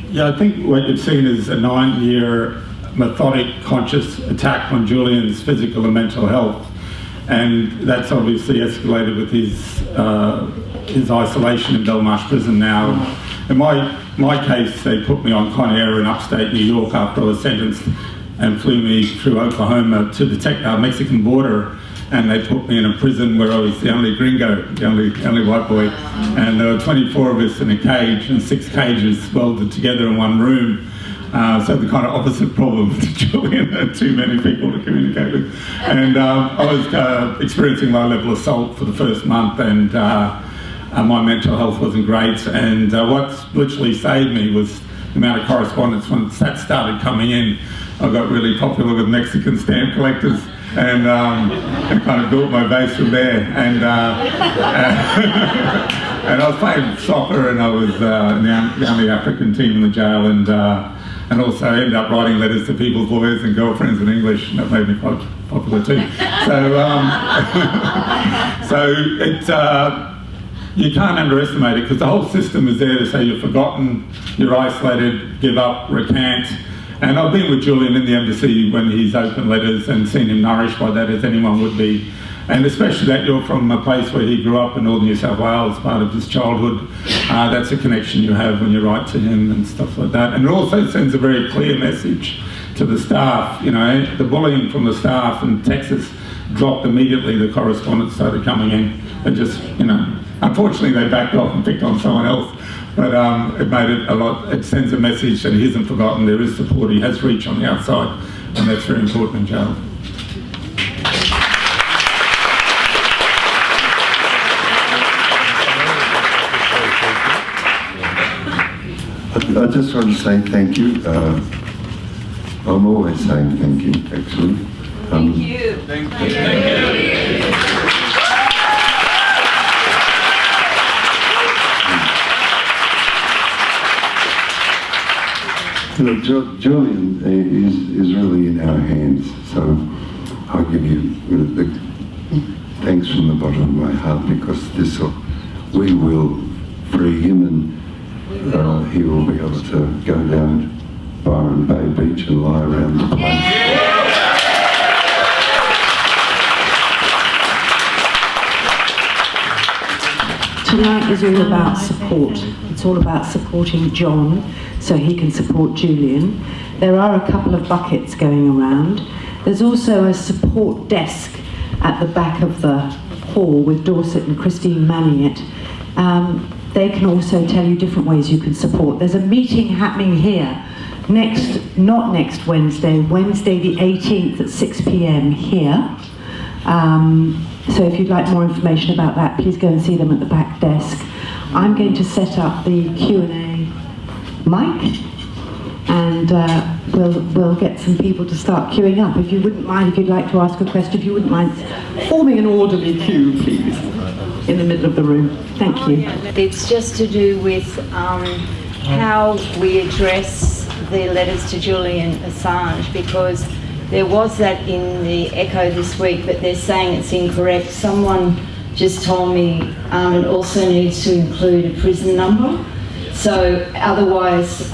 Yeah, I think what you've seen is a 9-year methodic, conscious attack on Julian's physical and mental health, and that's obviously escalated with his isolation in Belmarsh Prison now. In my case, they put me on Con Air in upstate New York after I was sentenced and flew me through Oklahoma to the Mexican border, and they put me in a prison where I was the only gringo, the only white boy, and there were 24 of us in a cage and 6 cages welded together in one room. So the kind of opposite problem to Julian, had too many people to communicate with. And I was experiencing low-level assault for the first month, and my mental health wasn't great. And what literally saved me was the amount of correspondence. When that started coming in, I got really popular with Mexican stamp collectors, and kind of built my base from there. And and I was playing soccer, and I was in the only African team in the jail, and also ended up writing letters to people's lawyers and girlfriends in English, and that made me quite popular too. So it's you can't underestimate it, because the whole system is there to say you're forgotten, you're isolated, give up, recant. And I've been with Julian in the embassy when he's opened letters and seen him nourished by that, as anyone would be. And especially that you're from a place where he grew up in northern New South Wales, part of his childhood. That's a connection you have when you write to him and stuff like that. And it also sends a very clear message to the staff. You know, the bullying from the staff in Texas dropped immediately. The correspondence started coming in. They just, you know, unfortunately they backed off and picked on someone else. But it made it a lot, it sends a message that he isn't forgotten, there is support, he has reach on the outside, and that's very important in jail. I just want to say thank you. I'm always saying thank you, actually. Thank you. Thank you. Thank you. Look, Julian is really in our hands, so I'll give you the thanks from the bottom of my heart, because we will free him, and he will be able to go down Byron Bay Beach and lie around the place. Tonight is all about support. It's all about supporting John so he can support Julian. There are a couple of buckets going around. There's also a support desk at the back of the hall with Dorset and Christine manning it. They can also tell you different ways you can support. There's a meeting happening here not next Wednesday, Wednesday the 18th at 6 p.m. here. So if you'd like more information about that, please go and see them at the back desk. I'm going to set up the Q&A mic, and we'll get some people to start queuing up. If you wouldn't mind, if you'd like to ask a question, if you wouldn't mind forming an orderly queue, please, in the middle of the room. Thank you. It's just to do with how we address the letters to Julian Assange, because there was that in the Echo this week, but they're saying it's incorrect. Someone just told me it also needs to include a prison number. So otherwise,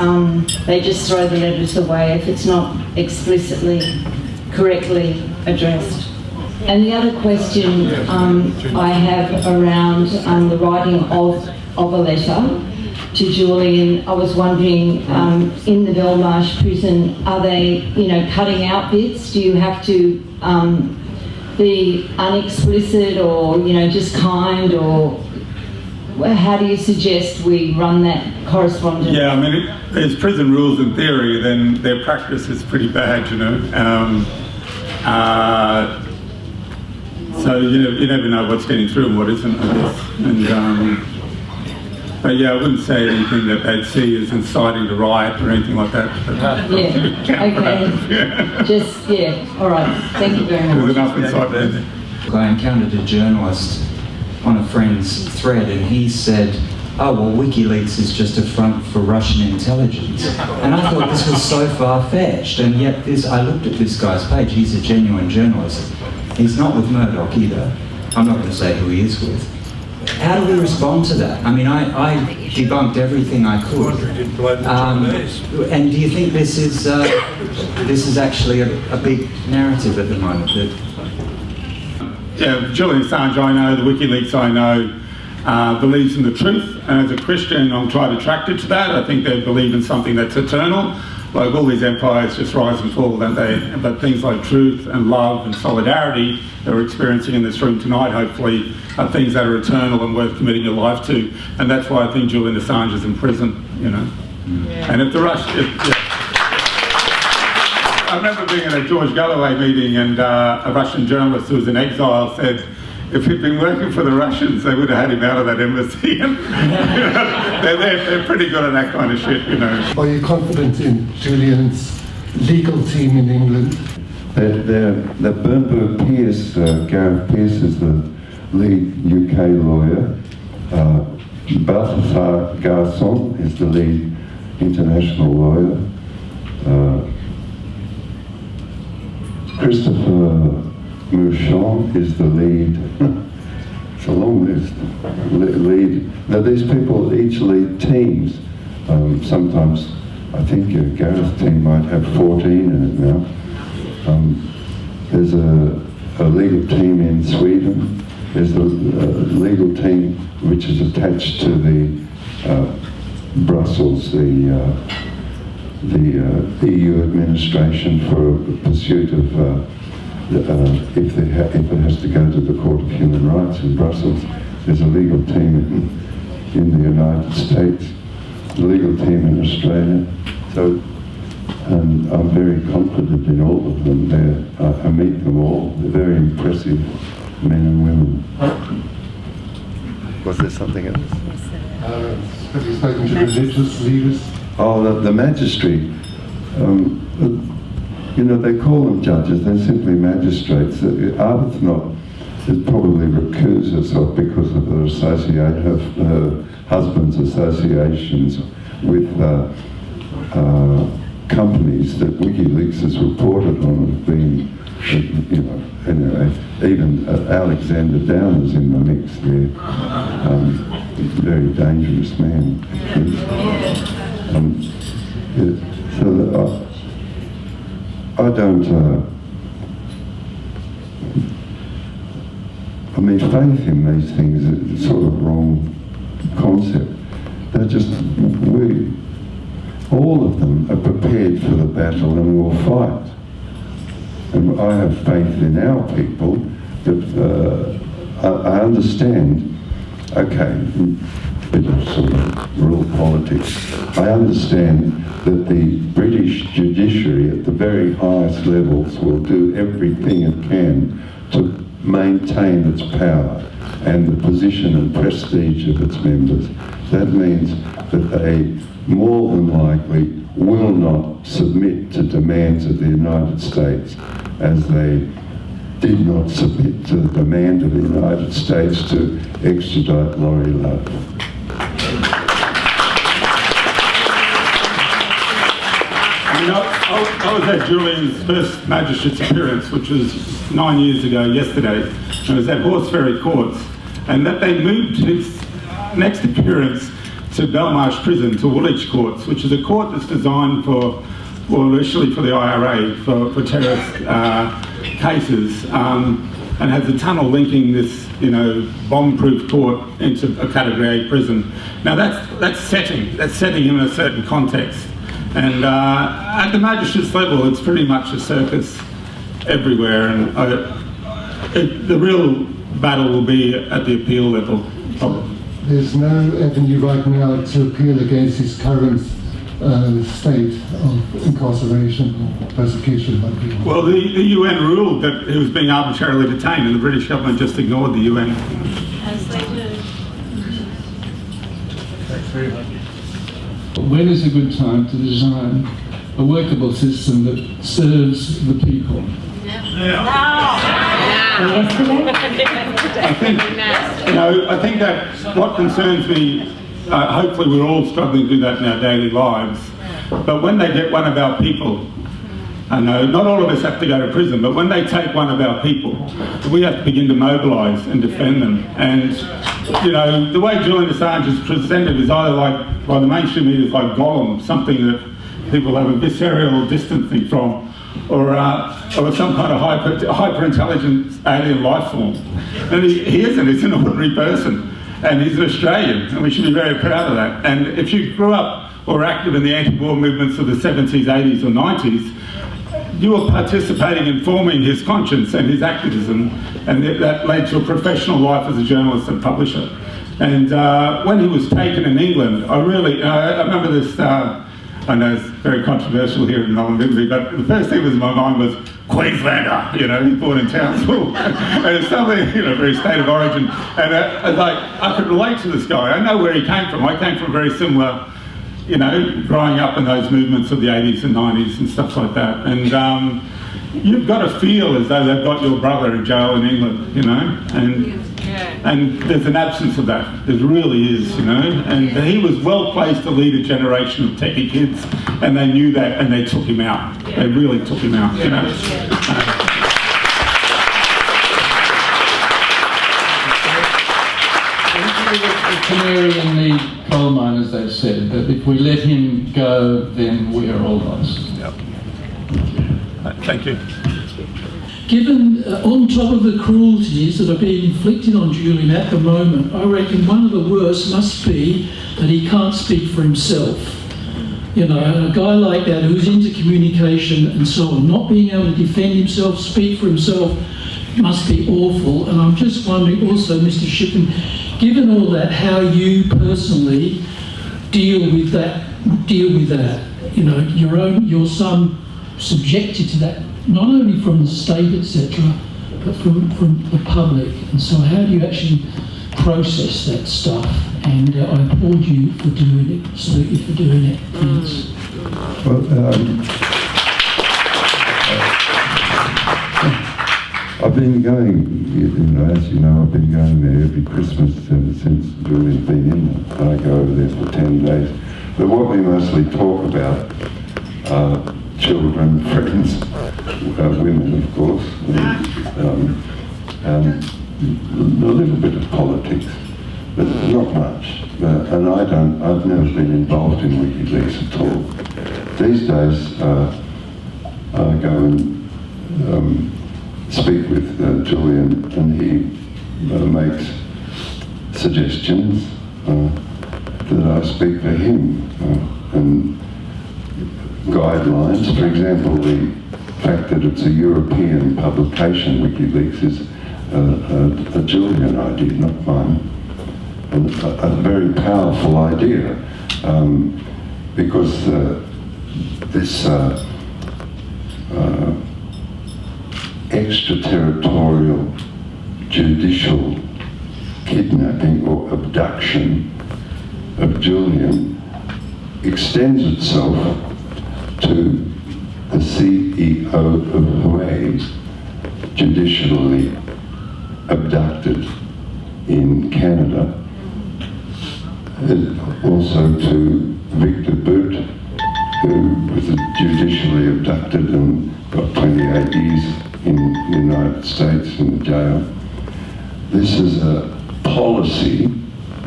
they just throw the letters away if it's not explicitly, correctly addressed. And the other question I have around the writing of a letter to Julian, I was wondering, in the Belmarsh Prison, are they, cutting out bits? Do you have to be unexplicit or, just kind, or how do you suggest we run that correspondence? Yeah, I mean, there's prison rules in theory, then their practice is pretty bad, So you never know what's getting through and what isn't, I guess. And but yeah, I wouldn't say anything that they'd see as inciting to riot or anything like that. Yeah. Okay. All right. Thank you very much. There's enough inside there. I encountered a journalist on a friend's thread, and he said, "Oh well, WikiLeaks is just a front for Russian intelligence." And I thought this was so far-fetched, and yet I looked at this guy's page. He's a genuine journalist. He's not with Murdoch either. I'm not going to say who he is with. How do we respond to that? I mean, I debunked everything I could. And do you think this is actually a big narrative at the moment? Yeah, Julian Assange I know, the WikiLeaks I know, believes in the truth, and as a Christian I'm quite attracted to that. I think they believe in something that's eternal. Like all these empires just rise and fall, don't they? But things like truth and love and solidarity that we're experiencing in this room tonight, hopefully, are things that are eternal and worth committing your life to. And that's why I think Julian Assange is in prison, Yeah. And if the I remember being in a George Galloway meeting, and a Russian journalist who was in exile said, if he'd been working for the Russians, they would have had him out of that embassy. They're pretty good at that kind of shit, Are you confident in Julian's legal team in England? The Bernberg Pierce, Gareth Pierce is the lead UK lawyer. Balthasar Garçon is the lead international lawyer. Christopher Mouchon is the lead. It's a long list. Lead. Now these people each lead teams. Sometimes I think Gareth's team might have 14 in it now. There's a legal team in Sweden. There's a legal team which is attached to the Brussels, the EU administration for pursuit of if it has to go to the Court of Human Rights in Brussels. There's a legal team in the United States, a legal team in Australia. So, and I'm very confident in all of them. I meet them all. They're very impressive men and women. Was there something else? Have you spoken to religious leaders? Oh, the magistrate. They call them judges, they're simply magistrates. Arbuthnot is probably recused herself because of her husband's associations with companies that WikiLeaks has reported on as being, anyway, even Alexander Downer's in the mix there. Very dangerous man. I don't, faith in these things is sort of wrong concept. They're just, all of them are prepared for the battle and will fight. And I have faith in our people that I understand, okay, a bit of sort of real politics. I understand that the British judiciary at the very highest levels will do everything it can to maintain its power and the position and prestige of its members. That means that they more than likely will not submit to demands of the United States, as they did not submit to the demand of the United States to extradite Laurie Love. I was at Julian's first magistrate's appearance, which was 9 years ago yesterday. It was at Horse Ferry Courts, and that they moved his next appearance to Belmarsh Prison, to Woolwich Courts, which is a court that's designed for, well, initially for the IRA, for terrorist cases, and has a tunnel linking this, bomb-proof court into a Category A prison. Now that's setting him in a certain context. And at the magistrate's level, it's pretty much a circus everywhere, and the real battle will be at the appeal level, probably. There's no avenue right now to appeal against his current state of incarceration or persecution by people. Well, the UN ruled that he was being arbitrarily detained, and the British government just ignored the UN. As they do. Thanks very much. When is a good time to design a workable system that serves the people? I think that what concerns me, hopefully we're all struggling to do that in our daily lives, but when they get one of our people, I know not all of us have to go to prison, but when they take one of our people, we have to begin to mobilise and defend them. And the way Julian Assange is presented is either like, by the mainstream media, is like Gollum, something that people have a visceral distancing from, or some kind of hyper-intelligent alien life form. And he isn't, he's an ordinary person, and he's an Australian, and we should be very proud of that. And if you grew up or were active in the anti-war movements of the 70s, 80s or 90s, you were participating in forming his conscience and his activism, and that led to a professional life as a journalist and publisher. And when he was taken in England, I remember this, I know it's very controversial here in Melbourne, but the first thing that was in my mind was Queenslander, he's born in Townsville. And it's something, very state of origin. And I could relate to this guy. I know where he came from. I came from very similar, growing up in those movements of the 80s and 90s and stuff like that. And you've got to feel as though they've got your brother in jail in England, and there's an absence of that. There really is, and he was well placed to lead a generation of techie kids, and they knew that, and they took him out. They really took him out, The canary in the coal mine, as they've said, that if we let him go, then we are all lost. Yep. Thank you. Given on top of the cruelties that are being inflicted on Julian at the moment, I reckon one of the worst must be that he can't speak for himself. A guy like that who's into communication and so on, not being able to defend himself, speak for himself, must be awful. And I'm just wondering also, Mr. Shipton, given all that, how you personally deal with that. Your son subjected to that, not only from the state, etc., but from the public. And so how do you actually process that stuff? And I applaud you for doing it, salute you for doing it. Thanks. Well, I've been going, as you know, I've been going there every Christmas ever since Julian's been in there. I go over there for 10 days. But what we mostly talk about are children, friends, women, of course, and a little bit of politics, but not much. And I've never been involved in WikiLeaks at all. These days, I go and speak with Julian, and he makes suggestions that I speak for him. And guidelines. For example, the fact that it's a European publication, WikiLeaks, is a Julian idea, not mine. And a very powerful idea, because this extraterritorial judicial kidnapping or abduction of Julian extends itself to the CEO of Huawei, judicially abducted in Canada, and also to Victor Boot, who was judicially abducted and got 28 years in the United States in the jail. This is a policy,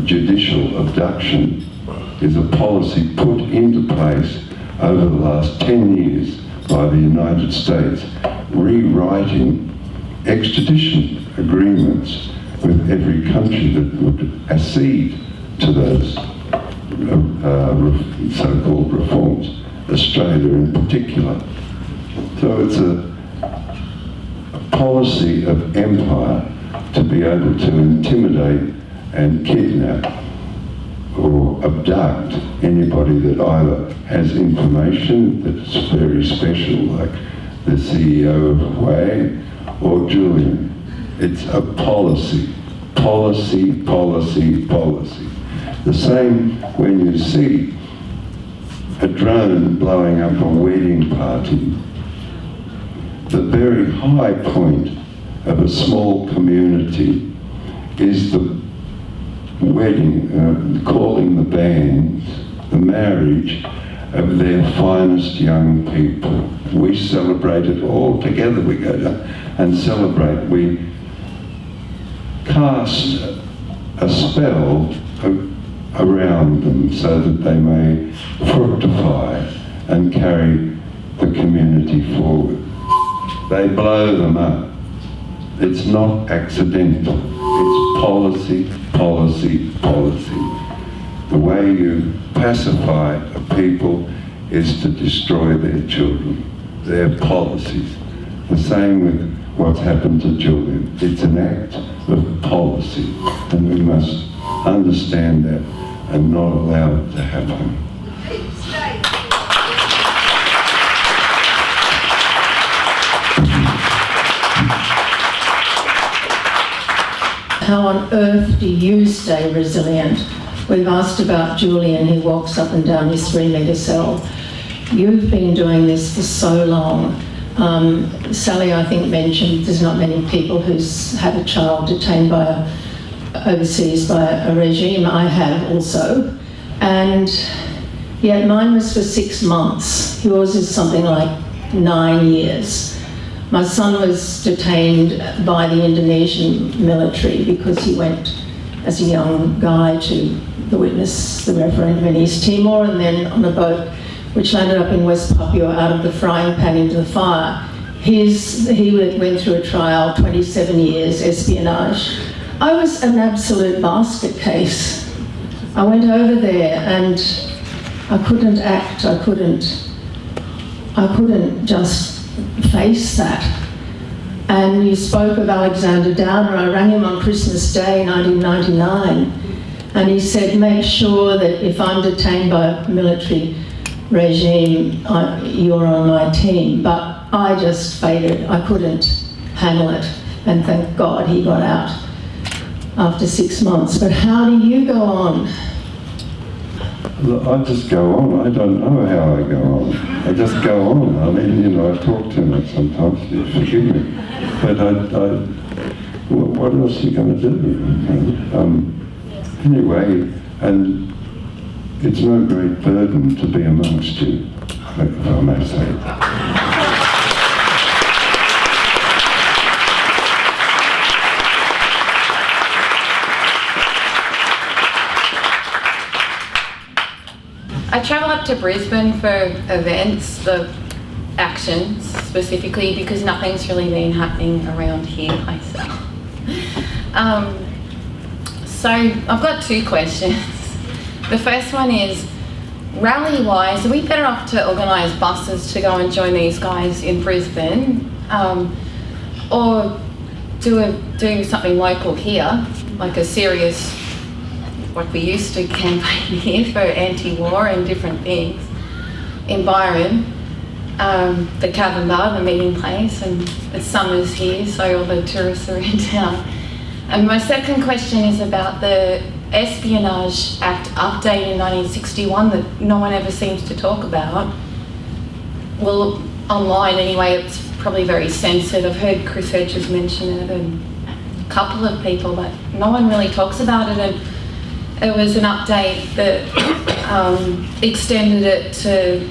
judicial abduction is a policy put into place over the last 10 years by the United States, rewriting extradition agreements with every country that would accede to those so-called reforms, Australia in particular. So it's a policy of empire to be able to intimidate and kidnap or abduct anybody that either has information that's very special, like the CEO of Huawei or Julian. It's a policy, policy, policy, policy. The same when you see a drone blowing up a wedding party. The very high point of a small community is the wedding, calling the bands, the marriage of their finest young people. We celebrate it all together. We go down and celebrate. We cast a spell around them so that they may fructify and carry the community forward. They blow them up. It's not accidental. It's policy, policy, policy. The way you pacify a people is to destroy their children, their policies. The same with what's happened to Julian. It's an act of policy, and we must understand that and not allow it to happen. How on earth do you stay resilient? We've asked about Julian, who walks up and down his 3-metre cell. You've been doing this for so long. Sally, I think, mentioned there's not many people who's had a child detained overseas by a regime. I have also. And yet mine was for 6 months. Yours is something like 9 years. My son was detained by the Indonesian military because he went as a young guy to witness the referendum in East Timor, and then on a boat which landed up in West Papua, out of the frying pan into the fire. He went through a trial, 27 years, espionage. I was an absolute basket case. I went over there and I couldn't act, I couldn't just face that. And you spoke of Alexander Downer. I rang him on Christmas Day 1999, and he said, make sure that if I'm detained by a military regime, you're on my team. But I just faded. I couldn't handle it, and thank God he got out after 6 months. But how do you go on? I just go on. I don't know how I go on. I just go on. I mean, I talk too much sometimes. Forgive me. But what else are you going to do? Anyway, and it's no great burden to be amongst you, if I may say. I travel up to Brisbane for events, the actions specifically, because nothing's really been happening around here myself. So I've got 2 questions. The first one is, rally-wise, are we better off to organise buses to go and join these guys in Brisbane, or do something local here, like a serious, like we used to campaign here for anti-war and different things in Byron, the Cavern Bar, the meeting place, and it's summers here, so all the tourists are in town. And my second question is about the Espionage Act update in 1961 that no one ever seems to talk about. Well, online anyway, it's probably very censored. I've heard Chris Hedges mention it and a couple of people, but no one really talks about it. And it was an update that extended it to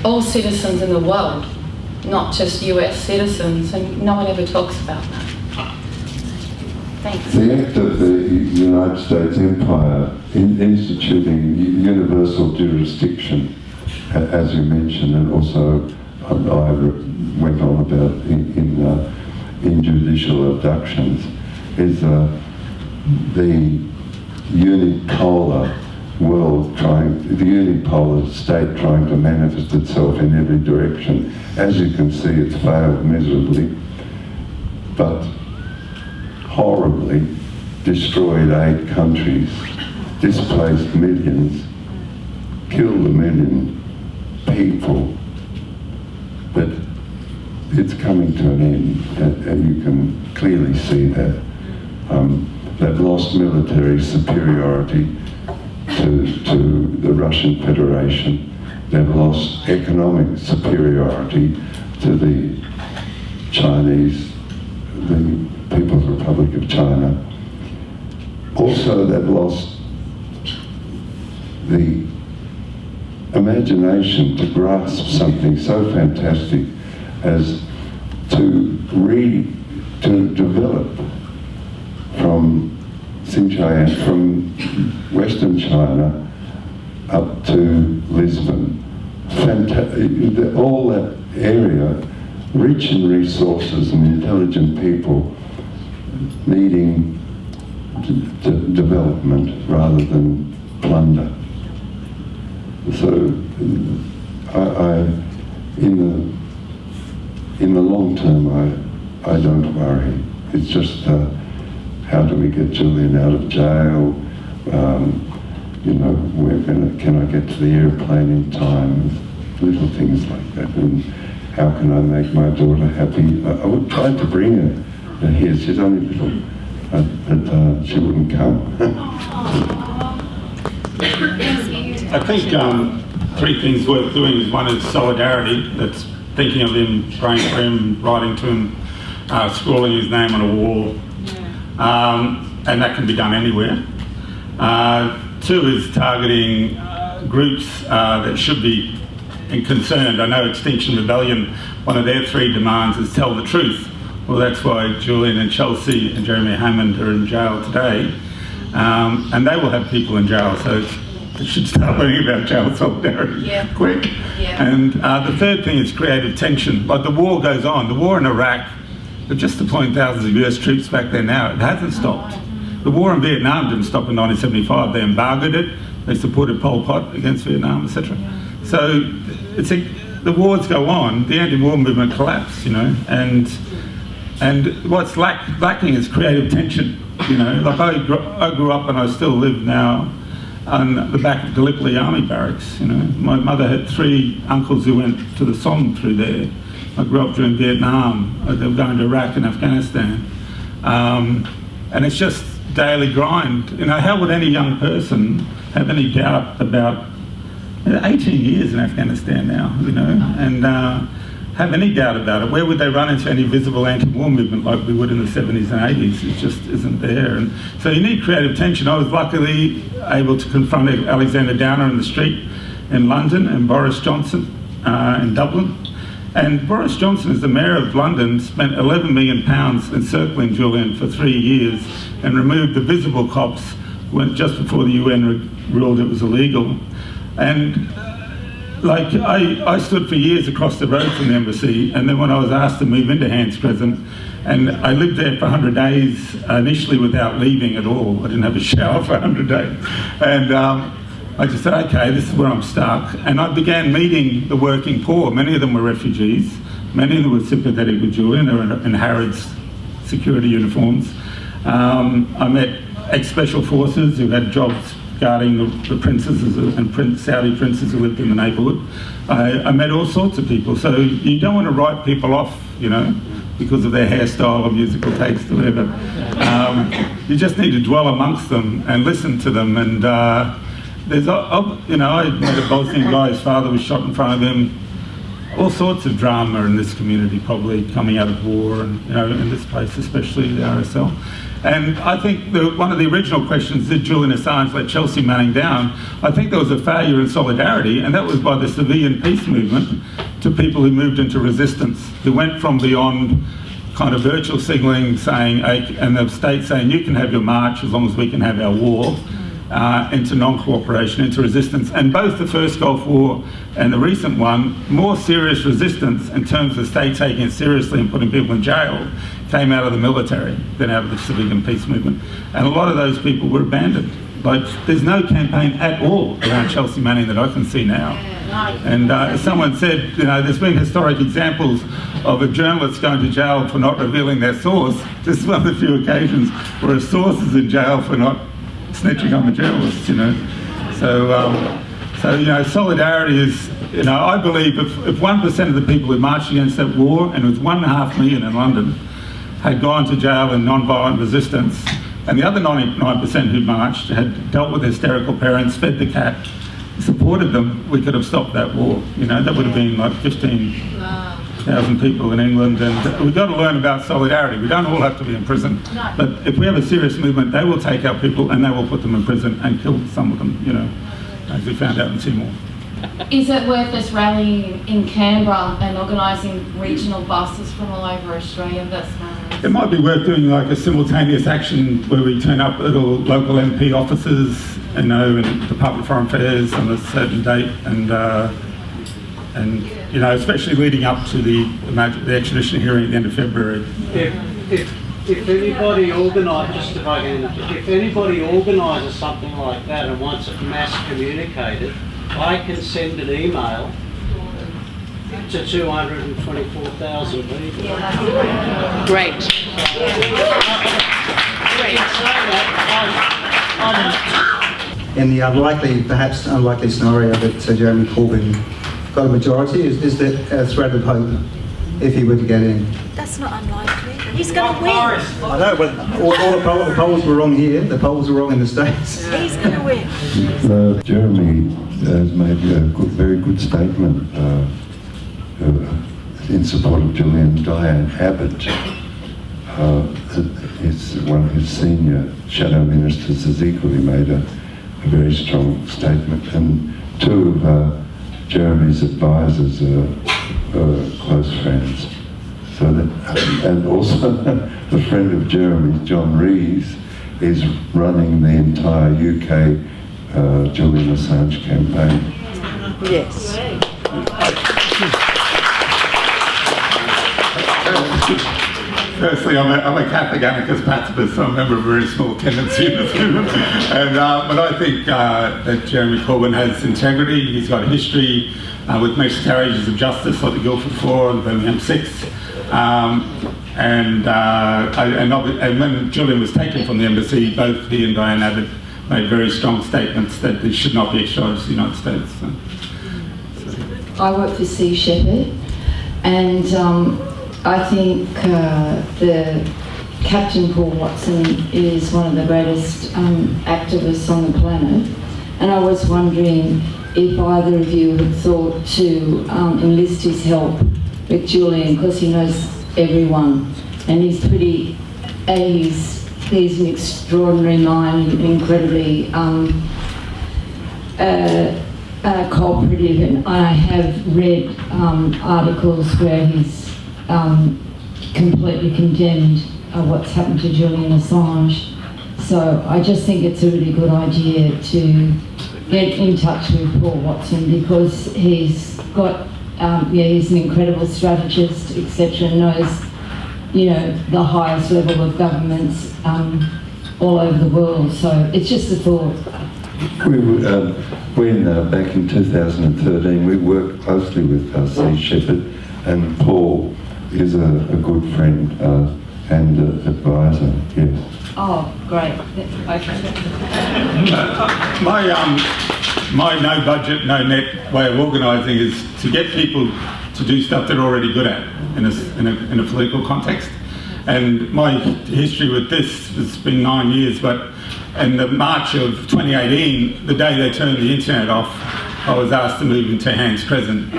all citizens in the world, not just US citizens, and no one ever talks about that. Thanks. The Act of the United States Empire instituting universal jurisdiction, as you mentioned, and also I went on about in judicial abductions, is the unipolar world the unipolar state trying to manifest itself in every direction. As you can see, it's failed miserably, but horribly destroyed 8 countries, displaced millions, killed 1 million people. But it's coming to an end, and you can clearly see that. They've lost military superiority to the Russian Federation. They've lost economic superiority to the Chinese, the People's Republic of China. Also, they've lost the imagination to grasp something so fantastic as to develop from Xinjiang, from Western China up to Lisbon. All that area, rich in resources and intelligent people, needing development rather than plunder. So, in the long term, I don't worry. It's just how do we get Julian out of jail? You know, can I get to the airplane in time? Little things like that. And how can I make my daughter happy? I would try to bring her here. She's only little, but she wouldn't come. I think 3 things worth doing is, one is solidarity. That's thinking of him, praying for him, writing to him, scrawling his name on a wall. And that can be done anywhere. 2 is targeting groups that should be concerned. I know Extinction Rebellion, one of their 3 demands is tell the truth. Well, that's why Julian and Chelsea and Jeremy Hammond are in jail today. And they will have people in jail, so they should start learning about jail solidarity quick. Yeah. And the 3rd thing is creative tension. Like, the war goes on. The war in Iraq, they're just deploying thousands of US troops back there now. It hasn't stopped. The war in Vietnam didn't stop in 1975. They embargoed it. They supported Pol Pot against Vietnam, etc. So the wars go on. The anti-war movement collapsed, you know. And what's lacking is creative tension. You know, like I grew up and I still live now on the back of Gallipoli Army Barracks. You know, my mother had 3 uncles who went to the Somme through there. I grew up during Vietnam. They were going to Iraq and Afghanistan, and it's just daily grind. You know, how would any young person have any doubt about 18 years in Afghanistan now? You know, and have any doubt about it? Where would they run into any visible anti-war movement like we would in the 70s and 80s? It just isn't there. And so you need creative tension. I was luckily able to confront Alexander Downer in the street in London and Boris Johnson in Dublin. And Boris Johnson, as the Mayor of London, spent £11 million encircling Julian for 3 years and removed the visible cops just before the UN ruled it was illegal. And like, I stood for years across the road from the embassy, and then when I was asked to move into Hans Prison, and I lived there for 100 days initially without leaving at all. I didn't have a shower for 100 days. And I just said, okay, this is where I'm stuck. And I began meeting the working poor. Many of them were refugees. Many of them were sympathetic with Julian. They were in Harrods security uniforms. I met ex-special forces who had jobs guarding the princesses and Saudi princes who lived in the neighbourhood. I met all sorts of people. So you don't want to write people off, you know, because of their hairstyle or musical taste or whatever. You just need to dwell amongst them and listen to them. And there's, you know, I met a Bosnian guy, his father was shot in front of him. All sorts of drama in this community, probably coming out of war, and you know, in this place, especially the RSL. And I think one of the original questions, did Julian Assange let Chelsea Manning down? I think there was a failure in solidarity, and that was by the civilian peace movement to people who moved into resistance, who went from beyond kind of virtual signalling saying, and the state saying, you can have your march as long as we can have our war, into non-cooperation, into resistance. And both the first Gulf War and the recent one, more serious resistance in terms of the state taking it seriously and putting people in jail, came out of the military than out of the civilian peace movement. And a lot of those people were abandoned. Like, there's no campaign at all around Chelsea Manning that I can see now. And as someone said, you know, there's been historic examples of a journalist going to jail for not revealing their source. This is one of the few occasions where a source is in jail for not snitching on the journalists, you know. So you know, solidarity is, you know, I believe if 1% of the people who marched against that war, and it was 1.5 million in London, had gone to jail in non-violent resistance, and the other 99% who marched had dealt with hysterical parents, fed the cat, supported them, we could have stopped that war. You know, that would have been like 15,000 people in England, and we've got to learn about solidarity. We don't all have to be in prison, but if we have a serious movement, they will take our people and they will put them in prison and kill some of them, you know, as we found out in Timor. Is it worth us rallying in Canberra and organising regional buses from all over Australia? It might be worth doing like a simultaneous action where we turn up at all local MP offices, you know, and Department of Foreign Affairs on a certain date, and you know, especially leading up to the extradition hearing at the end of February. If anybody organises, if anybody organises something like that and wants it mass communicated, I can send an email to 224,000 people. Great. In the unlikely, perhaps unlikely scenario that Jeremy Corbyn got a majority, is there a thread of hope if he were to get in? That's not unlikely. He's going to win. I know, but all the polls were wrong here. The polls were wrong in the States. He's going to win. Jeremy has made a very good statement in support of Julian. Diane Abbott, one of his senior shadow ministers, has equally made a very strong statement, and two of Jeremy's advisors are close friends. So that, and also the friend of Jeremy, John Rees, is running the entire UK Julian Assange campaign. Yes. Firstly, I'm a Catholic anarchist pacifist, so I'm a member of a very small tendency in this movement. And, but I think that Jeremy Corbyn has integrity. He's got a history with miscarriages of justice, like the Guildford 4 and the Birmingham 6. And when Julian was taken from the embassy, both he and Diane Abbott made very strong statements that they should not be extradited to the United States. I work for Sea Shepherd, and I think the Captain Paul Watson is one of the greatest activists on the planet, and I was wondering if either of you had thought to enlist his help with Julian, because he knows everyone, and he's pretty, he's an extraordinary mind, incredibly cooperative, and I have read articles where he's completely condemned what's happened to Julian Assange. So I just think it's a really good idea to get in touch with Paul Watson, because he's got, he's an incredible strategist, etc., knows, you know, the highest level of governments all over the world. So it's just a thought. Back in 2013, we worked closely with C. Shepard, and Paul is a good friend and advisor. Yes. Oh, great. My no budget, no net way of organising is to get people to do stuff they're already good at in a political context. And my history with this has been 9 years, but in the March of 2018, the day they turned the internet off, I was asked to move into Hands Crescent,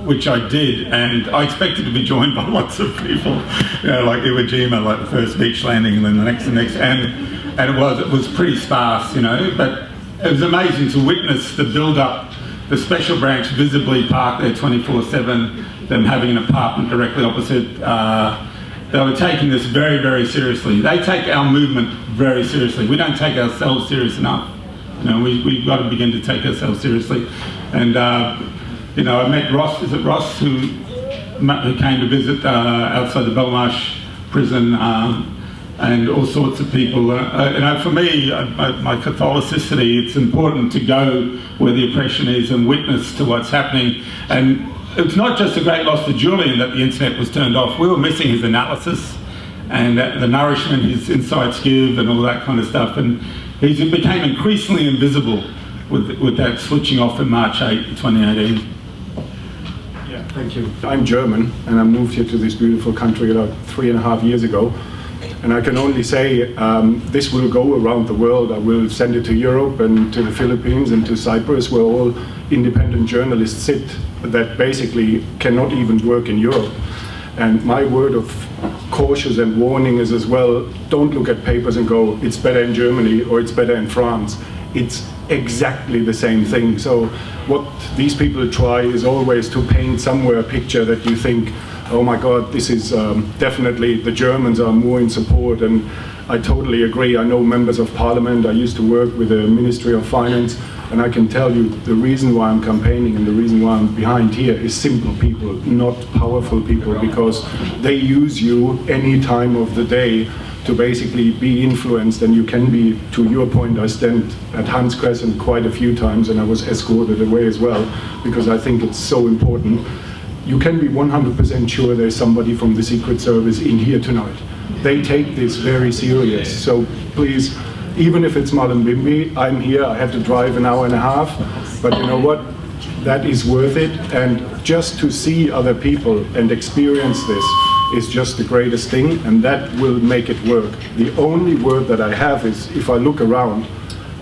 which I did, and I expected to be joined by lots of people, like Iwo Jima, like the first beach landing, and then the next, and it was pretty sparse, but it was amazing to witness the build-up, the special branch visibly parked there 24/7, them having an apartment directly opposite. They were taking this very, very seriously. They take our movement very seriously. We don't take ourselves serious enough. We've got to begin to take ourselves seriously. And I met Ross, is it Ross, who came to visit outside the Belmarsh Prison, and all sorts of people. For me, my Catholicity, it's important to go where the oppression is and witness to what's happening. And it's not just a great loss to Julian that the internet was turned off. We were missing his analysis and the nourishment his insights give and all that kind of stuff. And he became increasingly invisible with that switching off in March 8, 2018. Yeah, thank you. I'm German, and I moved here to this beautiful country about 3.5 years ago. And I can only say this will go around the world. I will send it to Europe and to the Philippines and to Cyprus, where all independent journalists sit that basically cannot even work in Europe. And my word of cautious and warning is as well, don't look at papers and go, it's better in Germany or it's better in France. It's exactly the same thing. So what these people try is always to paint somewhere a picture that you think, oh my God, this is definitely, the Germans are more in support, and I totally agree. I know members of parliament, I used to work with the Ministry of Finance, and I can tell you the reason why I'm campaigning and the reason why I'm behind here is simple people, not powerful people, because they use you any time of the day to basically be influenced, and you can be, to your point, I stand at Hans Crescent quite a few times, and I was escorted away as well, because I think it's so important. You can be 100% sure there's somebody from the Secret Service in here tonight. They take this very serious. So please, even if it's Malambimbi, I'm here, I have to drive 1.5 hours, but you know what? That is worth it. And just to see other people and experience this is just the greatest thing, and that will make it work. The only word that I have is, if I look around,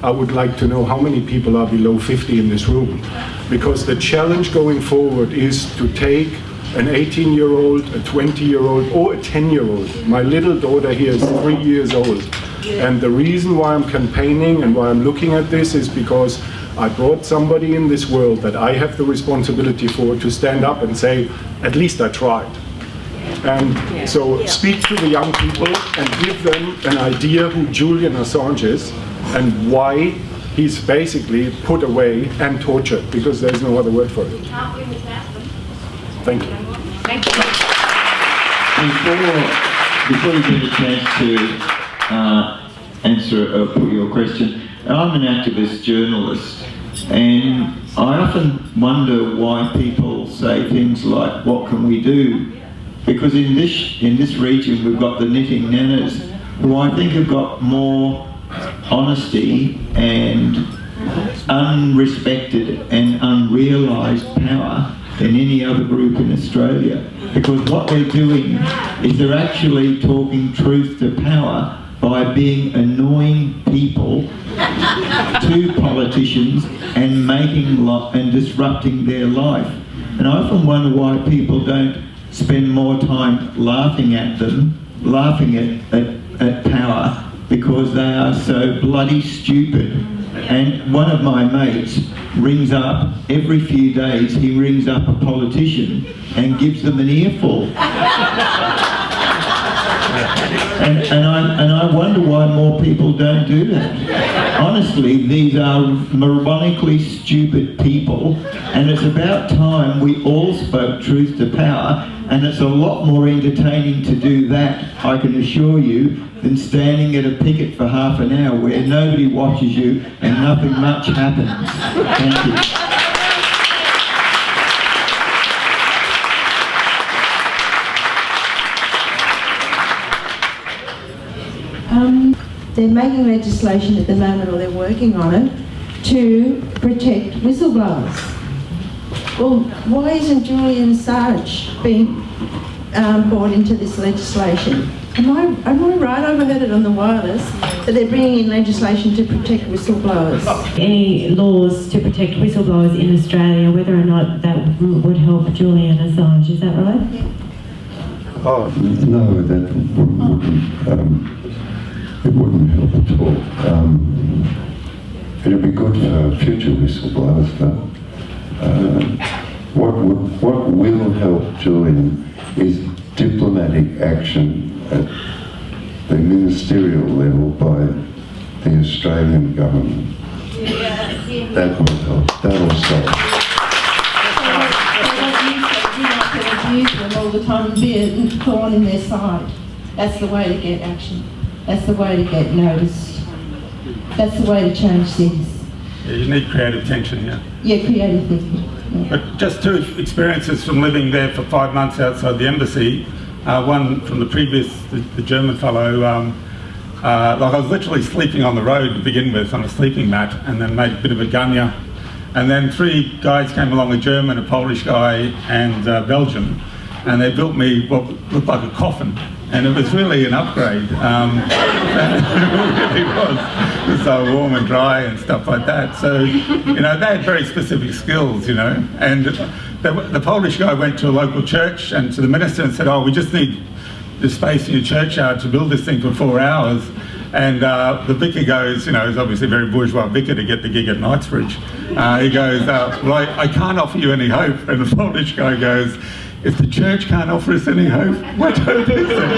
I would like to know how many people are below 50 in this room. Because the challenge going forward is to take an 18-year-old, a 20-year-old, or a 10-year-old. My little daughter here is 3 years old. And the reason why I'm campaigning and why I'm looking at this is because I brought somebody in this world that I have the responsibility for to stand up and say, at least I tried. And so speak to the young people and give them an idea who Julian Assange is and why he's basically put away and tortured, because there's no other word for it. Thank you. Thank you. Before you get a chance to answer or put your question, I'm an activist journalist, and I often wonder why people say things like, what can we do? Because in this region we've got the knitting nanas, who I think have got more honesty and unrespected and unrealised power than any other group in Australia. Because what they're doing is they're actually talking truth to power by being annoying people to politicians and making and disrupting their life. And I often wonder why people don't spend more time laughing at them, laughing at power, because they are so bloody stupid. And one of my mates rings up, every few days he rings up a politician and gives them an earful. And I wonder why more people don't do that. Honestly, these are moronically stupid people, and it's about time we all spoke truth to power, and it's a lot more entertaining to do that, I can assure you, than standing at a picket for half an hour where nobody watches you and nothing much happens. Thank you. They're making legislation at the moment, or they're working on it, to protect whistleblowers. Well, why isn't Julian Assange being brought into this legislation? Am I right? I overheard it on the wireless that they're bringing in legislation to protect whistleblowers. Any laws to protect whistleblowers in Australia, whether or not that would help Julian Assange, is that right? Oh, no, that wouldn't. It wouldn't help at all. It'd be good for future whistleblowers, but what will help Julian is diplomatic action at the ministerial level by the Australian government. That will help. That'll stop. Use them all the time and be a thorn in their side. That's the way to get action. That's the way to get noticed. That's the way to change things. Yeah, you need creative tension, yeah. Yeah, creative thinking. Yeah. But just two experiences from living there for 5 months outside the embassy. One from the previous, the German fellow, like I was literally sleeping on the road to begin with on a sleeping mat, and then made a bit of a gunya. And then 3 guys came along, a German, a Polish guy, and Belgian, and they built me what looked like a coffin. And it was really an upgrade. It really was. It was so warm and dry and stuff like that. So, you know, they had very specific skills, you know. And the Polish guy went to a local church and to the minister and said, oh, we just need the space in your churchyard to build this thing for 4 hours. And the vicar goes, you know, he's obviously a very bourgeois vicar to get the gig at Knightsbridge. He goes, well, I can't offer you any hope. And the Polish guy goes, if the church can't offer us any hope, what hope is there?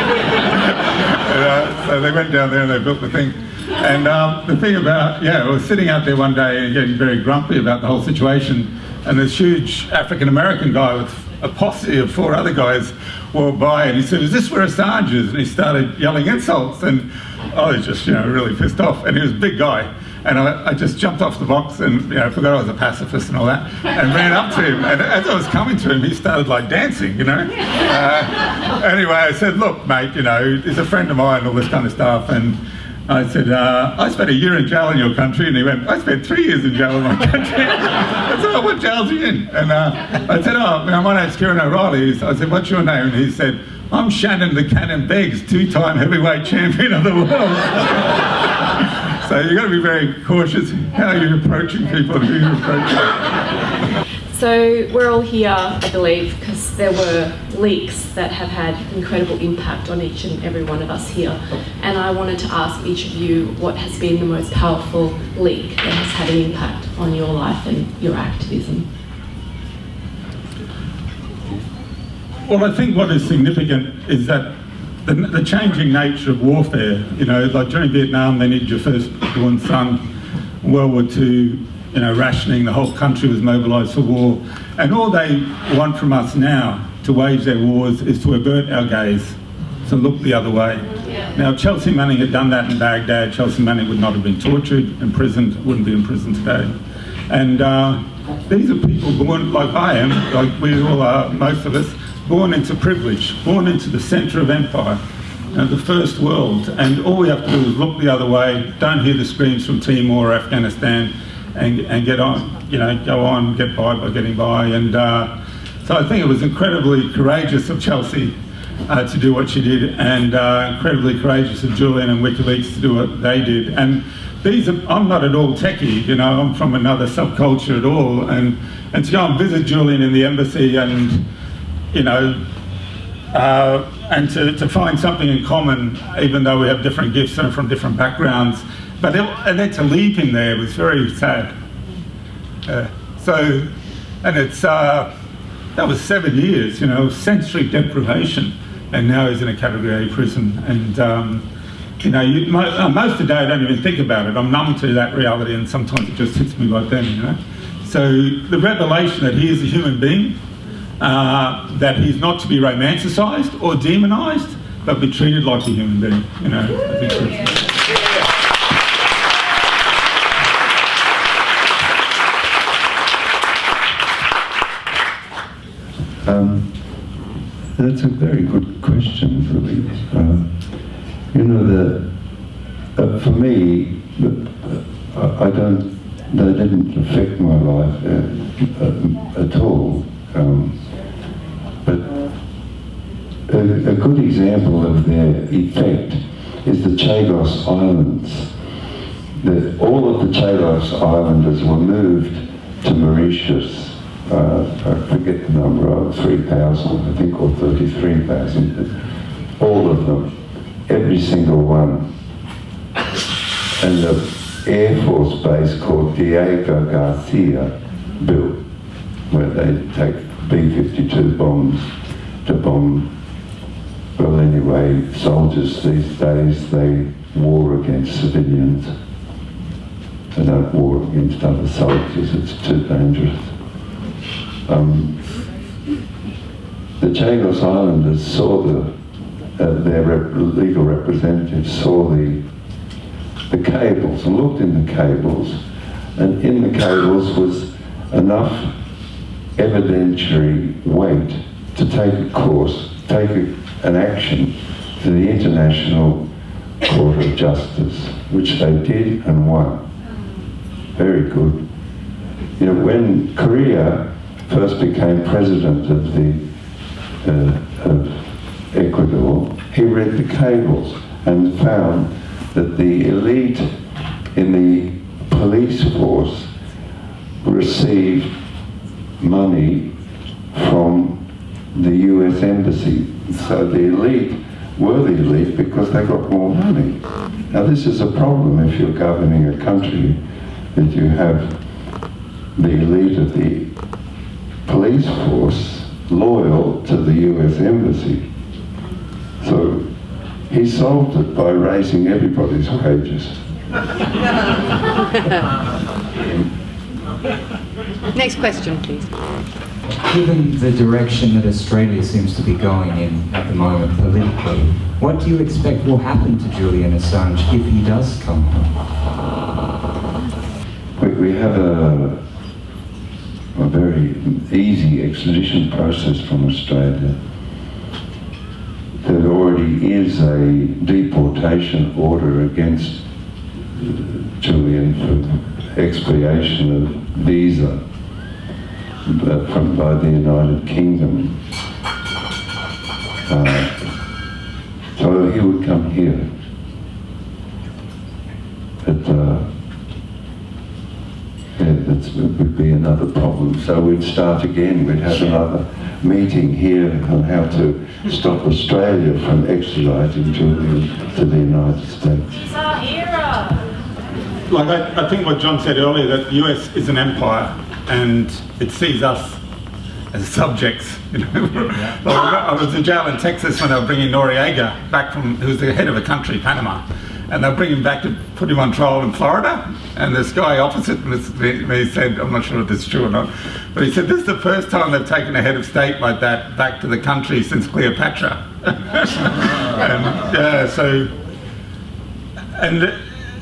So they went down there and they built the thing. And the thing about, I was sitting out there one day and getting very grumpy about the whole situation, and this huge African-American guy with a posse of 4 other guys walked by, and he said, is this where Assange is? And he started yelling insults, and I was just, really pissed off. And he was a big guy. And I just jumped off the box and, forgot I was a pacifist and all that, and ran up to him. And as I was coming to him, he started like dancing, Anyway, I said, look, mate, he's a friend of mine, all this kind of stuff. And I said, I spent a year in jail in your country. And he went, I spent 3 years in jail in my country. I said, oh, what jail's he in? And I said, my name's Ciaron O'Reilly. I said, what's your name? And he said, I'm Shannon the Cannon Beggs, 2-time heavyweight champion of the world. So you've got to be very cautious how you're approaching people and who you're approaching. So we're all here, I believe, because there were leaks that have had incredible impact on each and every one of us here. And I wanted to ask each of you what has been the most powerful leak that has had an impact on your life and your activism. Well, I think what is significant is that the changing nature of warfare, like during Vietnam, they needed your firstborn son. World War II, rationing, the whole country was mobilised for war. And all they want from us now to wage their wars is to avert our gaze, to look the other way. Now, if Chelsea Manning had done that in Baghdad, Chelsea Manning would not have been tortured, imprisoned, wouldn't be in prison today. And these are people born, like I am, like we all are, most of us, born into privilege, born into the centre of empire, the first world, and all we have to do is look the other way, don't hear the screams from Timor or Afghanistan, and get on, go on, get by getting by. And so I think it was incredibly courageous of Chelsea to do what she did, and incredibly courageous of Julian and WikiLeaks to do what they did. And I'm not at all techie, I'm from another subculture at all, and to go and visit Julian in the embassy and and to find something in common, even though we have different gifts and from different backgrounds. And then to leave him there was very sad. And it's, that was 7 years, sensory deprivation. and now he's in a Category A prison. And you know, most of the day I don't even think about it. I'm numb to that reality, and sometimes it just hits me like then, you know. So the revelation that he is a human being, that he's not to be romanticised or demonised, but be treated like a human being, you know. I think that's a very good question, really. You know, for me, they didn't affect my life at all. But a good example of their effect is the Chagos Islands. All of the Chagos Islanders were moved to Mauritius. I forget the number, 3,000, I think, or 33,000. All of them, every single one. And the Air Force base called Diego Garcia built, where they take B-52 bombs to bomb. Well, anyway, soldiers these days, they war against civilians. They don't war against other soldiers, it's too dangerous. The Chagos Islanders saw their legal representatives saw the cables and looked in the cables, and in the cables was enough evidentiary weight to take a course, take an action to the International Court of Justice, which they did and won. Very good. You know, when Korea first became president of Ecuador, he read the cables and found that the elite in the police force received money from the US Embassy. So the elite were the elite because they got more money. Now this is a problem if you're governing a country, that you have the elite of the police force loyal to the US Embassy. So he solved it by raising everybody's wages. Next question, please. Given the direction that Australia seems to be going in at the moment politically, what do you expect will happen to Julian Assange if he does come home? We have a very easy extradition process from Australia. There already is a deportation order against Julian for expiation of visa by the United Kingdom. So he would come here. But that would be another problem. So we'd start again, we'd have another meeting here on how to stop Australia from extraditing Julian to the United States. He's our hero! Like I think what John said earlier, that the US is an empire and it sees us as subjects. You know? Like I was in jail in Texas when they were bringing Noriega back from, who was the head of a country, Panama. And they'll bring him back to put him on trial in Florida. And this guy opposite me said, I'm not sure if this is true or not, but he said, this is the first time they've taken a head of state like that back to the country since Cleopatra. And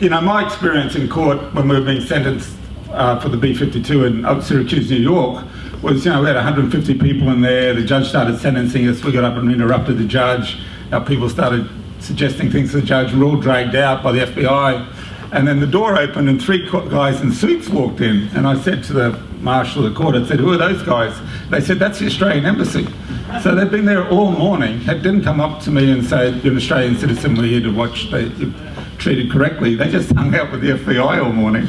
you know, my experience in court when we were being sentenced for the B-52 in Syracuse, New York, was, you know, we had 150 people in there, the judge started sentencing us, we got up and interrupted the judge, our people started suggesting things to the judge, we're all dragged out by the FBI, and then the door opened and three guys in suits walked in, and I said to the marshal of the court, I said, who are those guys? They said, that's the Australian Embassy. So they've been there all morning, they didn't come up to me and say, you're an Australian citizen, we're here to watch, you're treated correctly. They just hung out with the FBI all morning,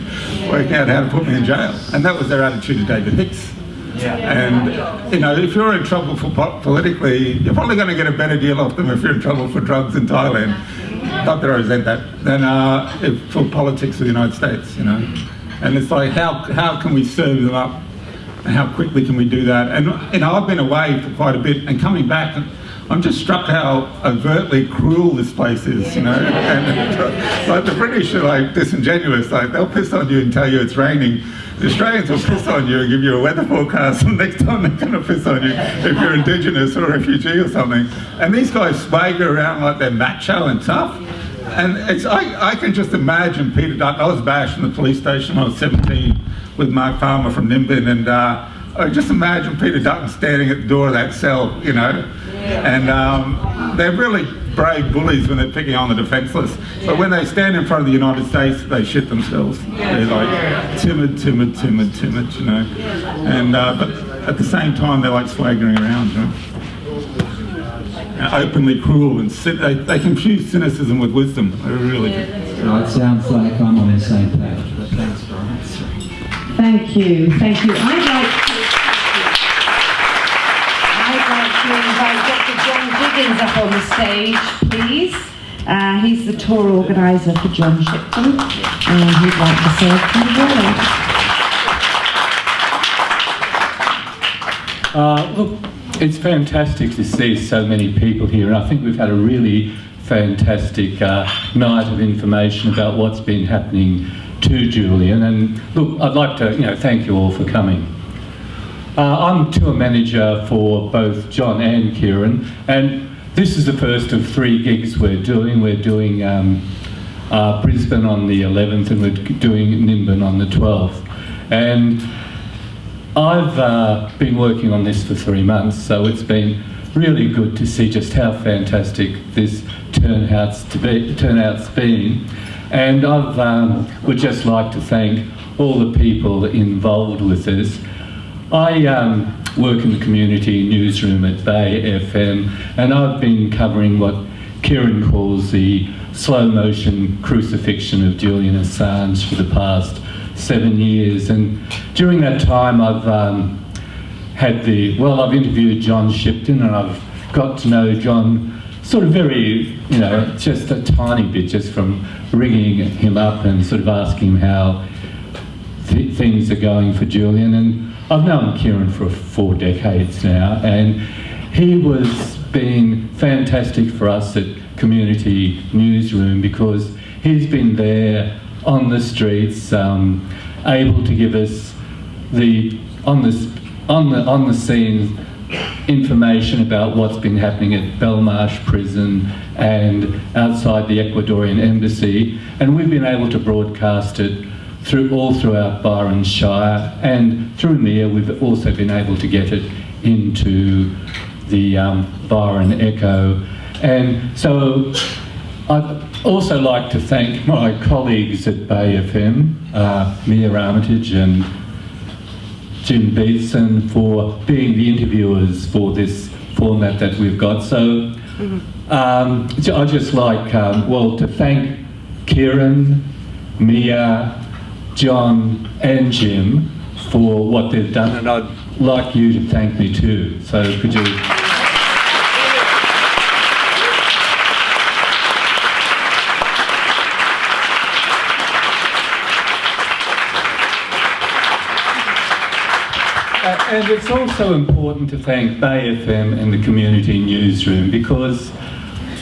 working out how to put me in jail. And that was their attitude to David Hicks. Yeah. And, you know, if you're in trouble for politically, you're probably going to get a better deal off them if you're in trouble for drugs in Thailand. Not that I resent that. Than for politics of the United States, you know. And it's like, how can we serve them up? And how quickly can we do that? And, you know, I've been away for quite a bit, and coming back, I'm just struck how overtly cruel this place is, you know. And like the British are like disingenuous, like they'll piss on you and tell you it's raining. The Australians will piss on you and give you a weather forecast, and next time they're going to piss on you if you're Indigenous or a refugee or something. And these guys swagger around like they're macho and tough. And it's I can just imagine Peter Dutton. I was bashed in the police station when I was 17 with Mark Palmer from Nimbin, and I just imagine Peter Dutton standing at the door of that cell, you know. And they're really brave bullies when they're picking on the defenceless. But when they stand in front of the United States, they shit themselves. They're like timid, you know. And but at the same time, they're like swaggering around, you know. Openly cruel, and they confuse cynicism with wisdom. They really do. Right, sounds like I'm on the same page. But thanks for answering. Thank you. I'd like to invite Dr. John Diggins up on the stage, please. He's the tour organiser for John Shipton, and he'd like to say a few words. Look, it's fantastic to see so many people here, and I think we've had a really fantastic night of information about what's been happening to Julian. And look, I'd like to thank you all for coming. I'm tour manager for both John and Ciaron, and this is the first of 3 gigs we're doing. We're doing Brisbane on the 11th, and we're doing Nimbin on the 12th. And I've been working on this for 3 months, so it's been really good to see just how fantastic this turnout's been. And I would just like to thank all the people involved with this. I work in the community newsroom at Bay FM, and I've been covering what Ciaron calls the slow motion crucifixion of Julian Assange for the past 7 years. And during that time I've I've interviewed John Shipton, and I've got to know John sort of very, just a tiny bit, just from ringing him up and sort of asking him how things are going for Julian. And I've known Ciaron for 4 decades now, and he was being fantastic for us at Community Newsroom because he's been there on the streets, able to give us the on the scene information about what's been happening at Belmarsh Prison and outside the Ecuadorian Embassy, and we've been able to broadcast it all throughout Byron Shire, and through Mia we've also been able to get it into the Byron Echo. And so I'd also like to thank my colleagues at Bay FM, Mia Armitage and Jim Beatson, for being the interviewers for this format that we've got. So I'd just like to thank Ciaron, Mia, John and Jim for what they've done, and I'd like you to thank me too. So could you... And it's also important to thank Bay FM and the Community Newsroom, because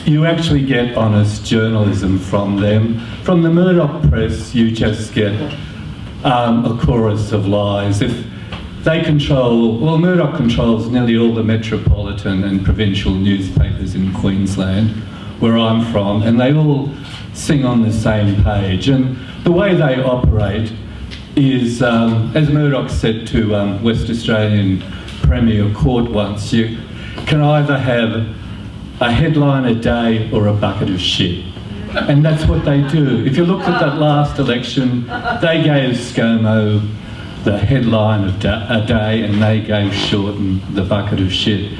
you actually get honest journalism from them. From the Murdoch press, you just get a chorus of lies. If they Murdoch controls nearly all the metropolitan and provincial newspapers in Queensland, where I'm from, and they all sing on the same page. And the way they operate is, as Murdoch said to West Australian Premier Court once, you can either have a headline a day or a bucket of shit. And that's what they do. If you looked at that last election, they gave ScoMo the headline of a day, and they gave Shorten the bucket of shit.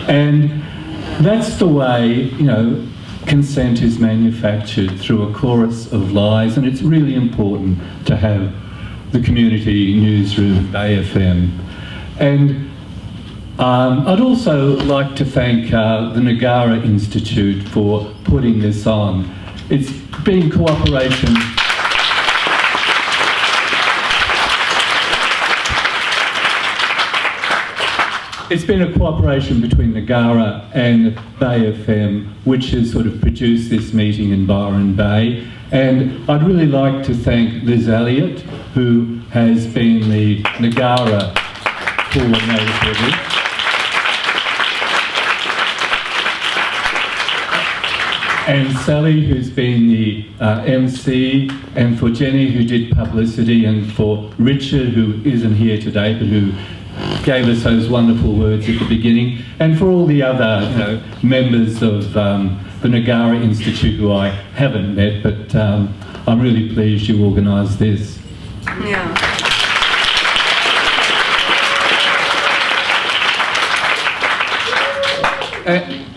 And that's the way, consent is manufactured, through a chorus of lies, and it's really important to have the Community Newsroom, Bay FM. And I'd also like to thank the Ngara Institute for putting this on. It's been cooperation. it's been a cooperation between Ngara and Bay FM which has sort of produced this meeting in Byron Bay. And I'd really like to thank Liz Elliott, who has been the Ngara coordinator for this. And Sally, who's been the MC, and for Jenny, who did publicity, and for Richard, who isn't here today, but who gave us those wonderful words at the beginning, and for all the other members of the Ngara Institute who I haven't met, but I'm really pleased you organised this. Yeah.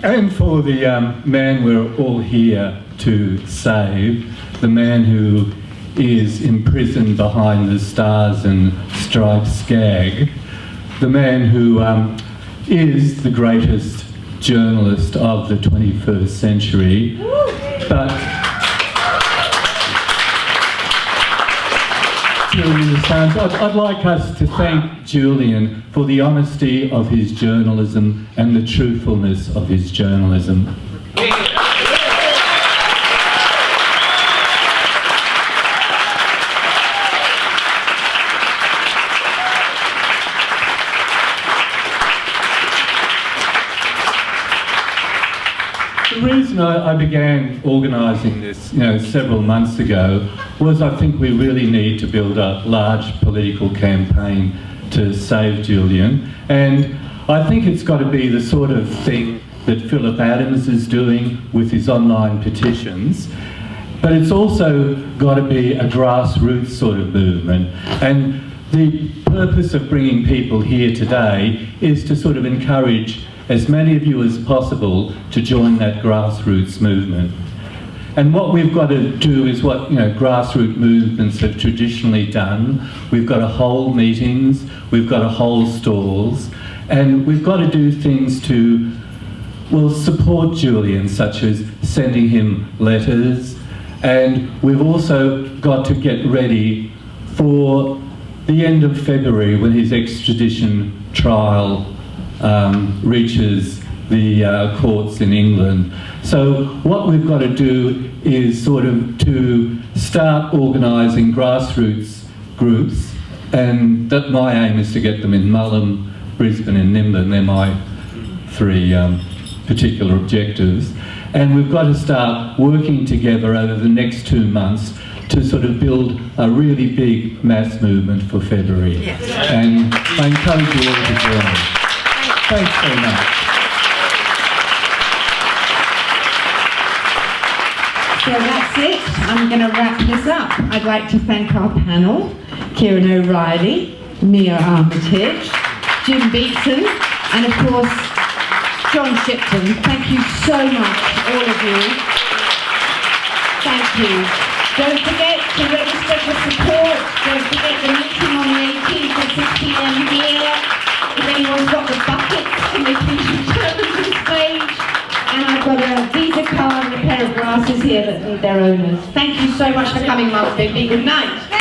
And for the man we're all here to save, the man who is imprisoned behind the Stars and Stripes gag, the man who is the greatest journalist of the 21st century, but Julian Assange. I'd like us to thank Julian for the honesty of his journalism and the truthfulness of his journalism. The reason I began organising this, several months ago was I think we really need to build a large political campaign to save Julian, and I think it's got to be the sort of thing that Philip Adams is doing with his online petitions, but it's also got to be a grassroots sort of movement. And the purpose of bringing people here today is to sort of encourage as many of you as possible to join that grassroots movement. And what we've got to do is what grassroots movements have traditionally done. We've got to hold meetings, we've got to hold stalls, and we've got to do things to, support Julian, such as sending him letters, and we've also got to get ready for the end of February when his extradition trial reaches the courts in England. So what we've got to do is sort of to start organising grassroots groups, and that my aim is to get them in Mullum, Brisbane and Nimbin. They're my three particular objectives. And we've got to start working together over the next 2 months to sort of build a really big mass movement for February. Yes. And I encourage you all to join. Thanks very much. So that's it. I'm going to wrap this up. I'd like to thank our panel, Ciaron O'Reilly, Mia Armitage, Jim Beatson, and of course, John Shipton. Thank you so much, all of you. Thank you. Don't forget to register for support. Don't forget the meeting on the 18th at 6 p.m. here. If anyone's got the buckets, can they please return them to the stage? And I've got a Visa card and a pair of glasses here that need their owners. Thank you so much for coming, Mum Bigby. Good night.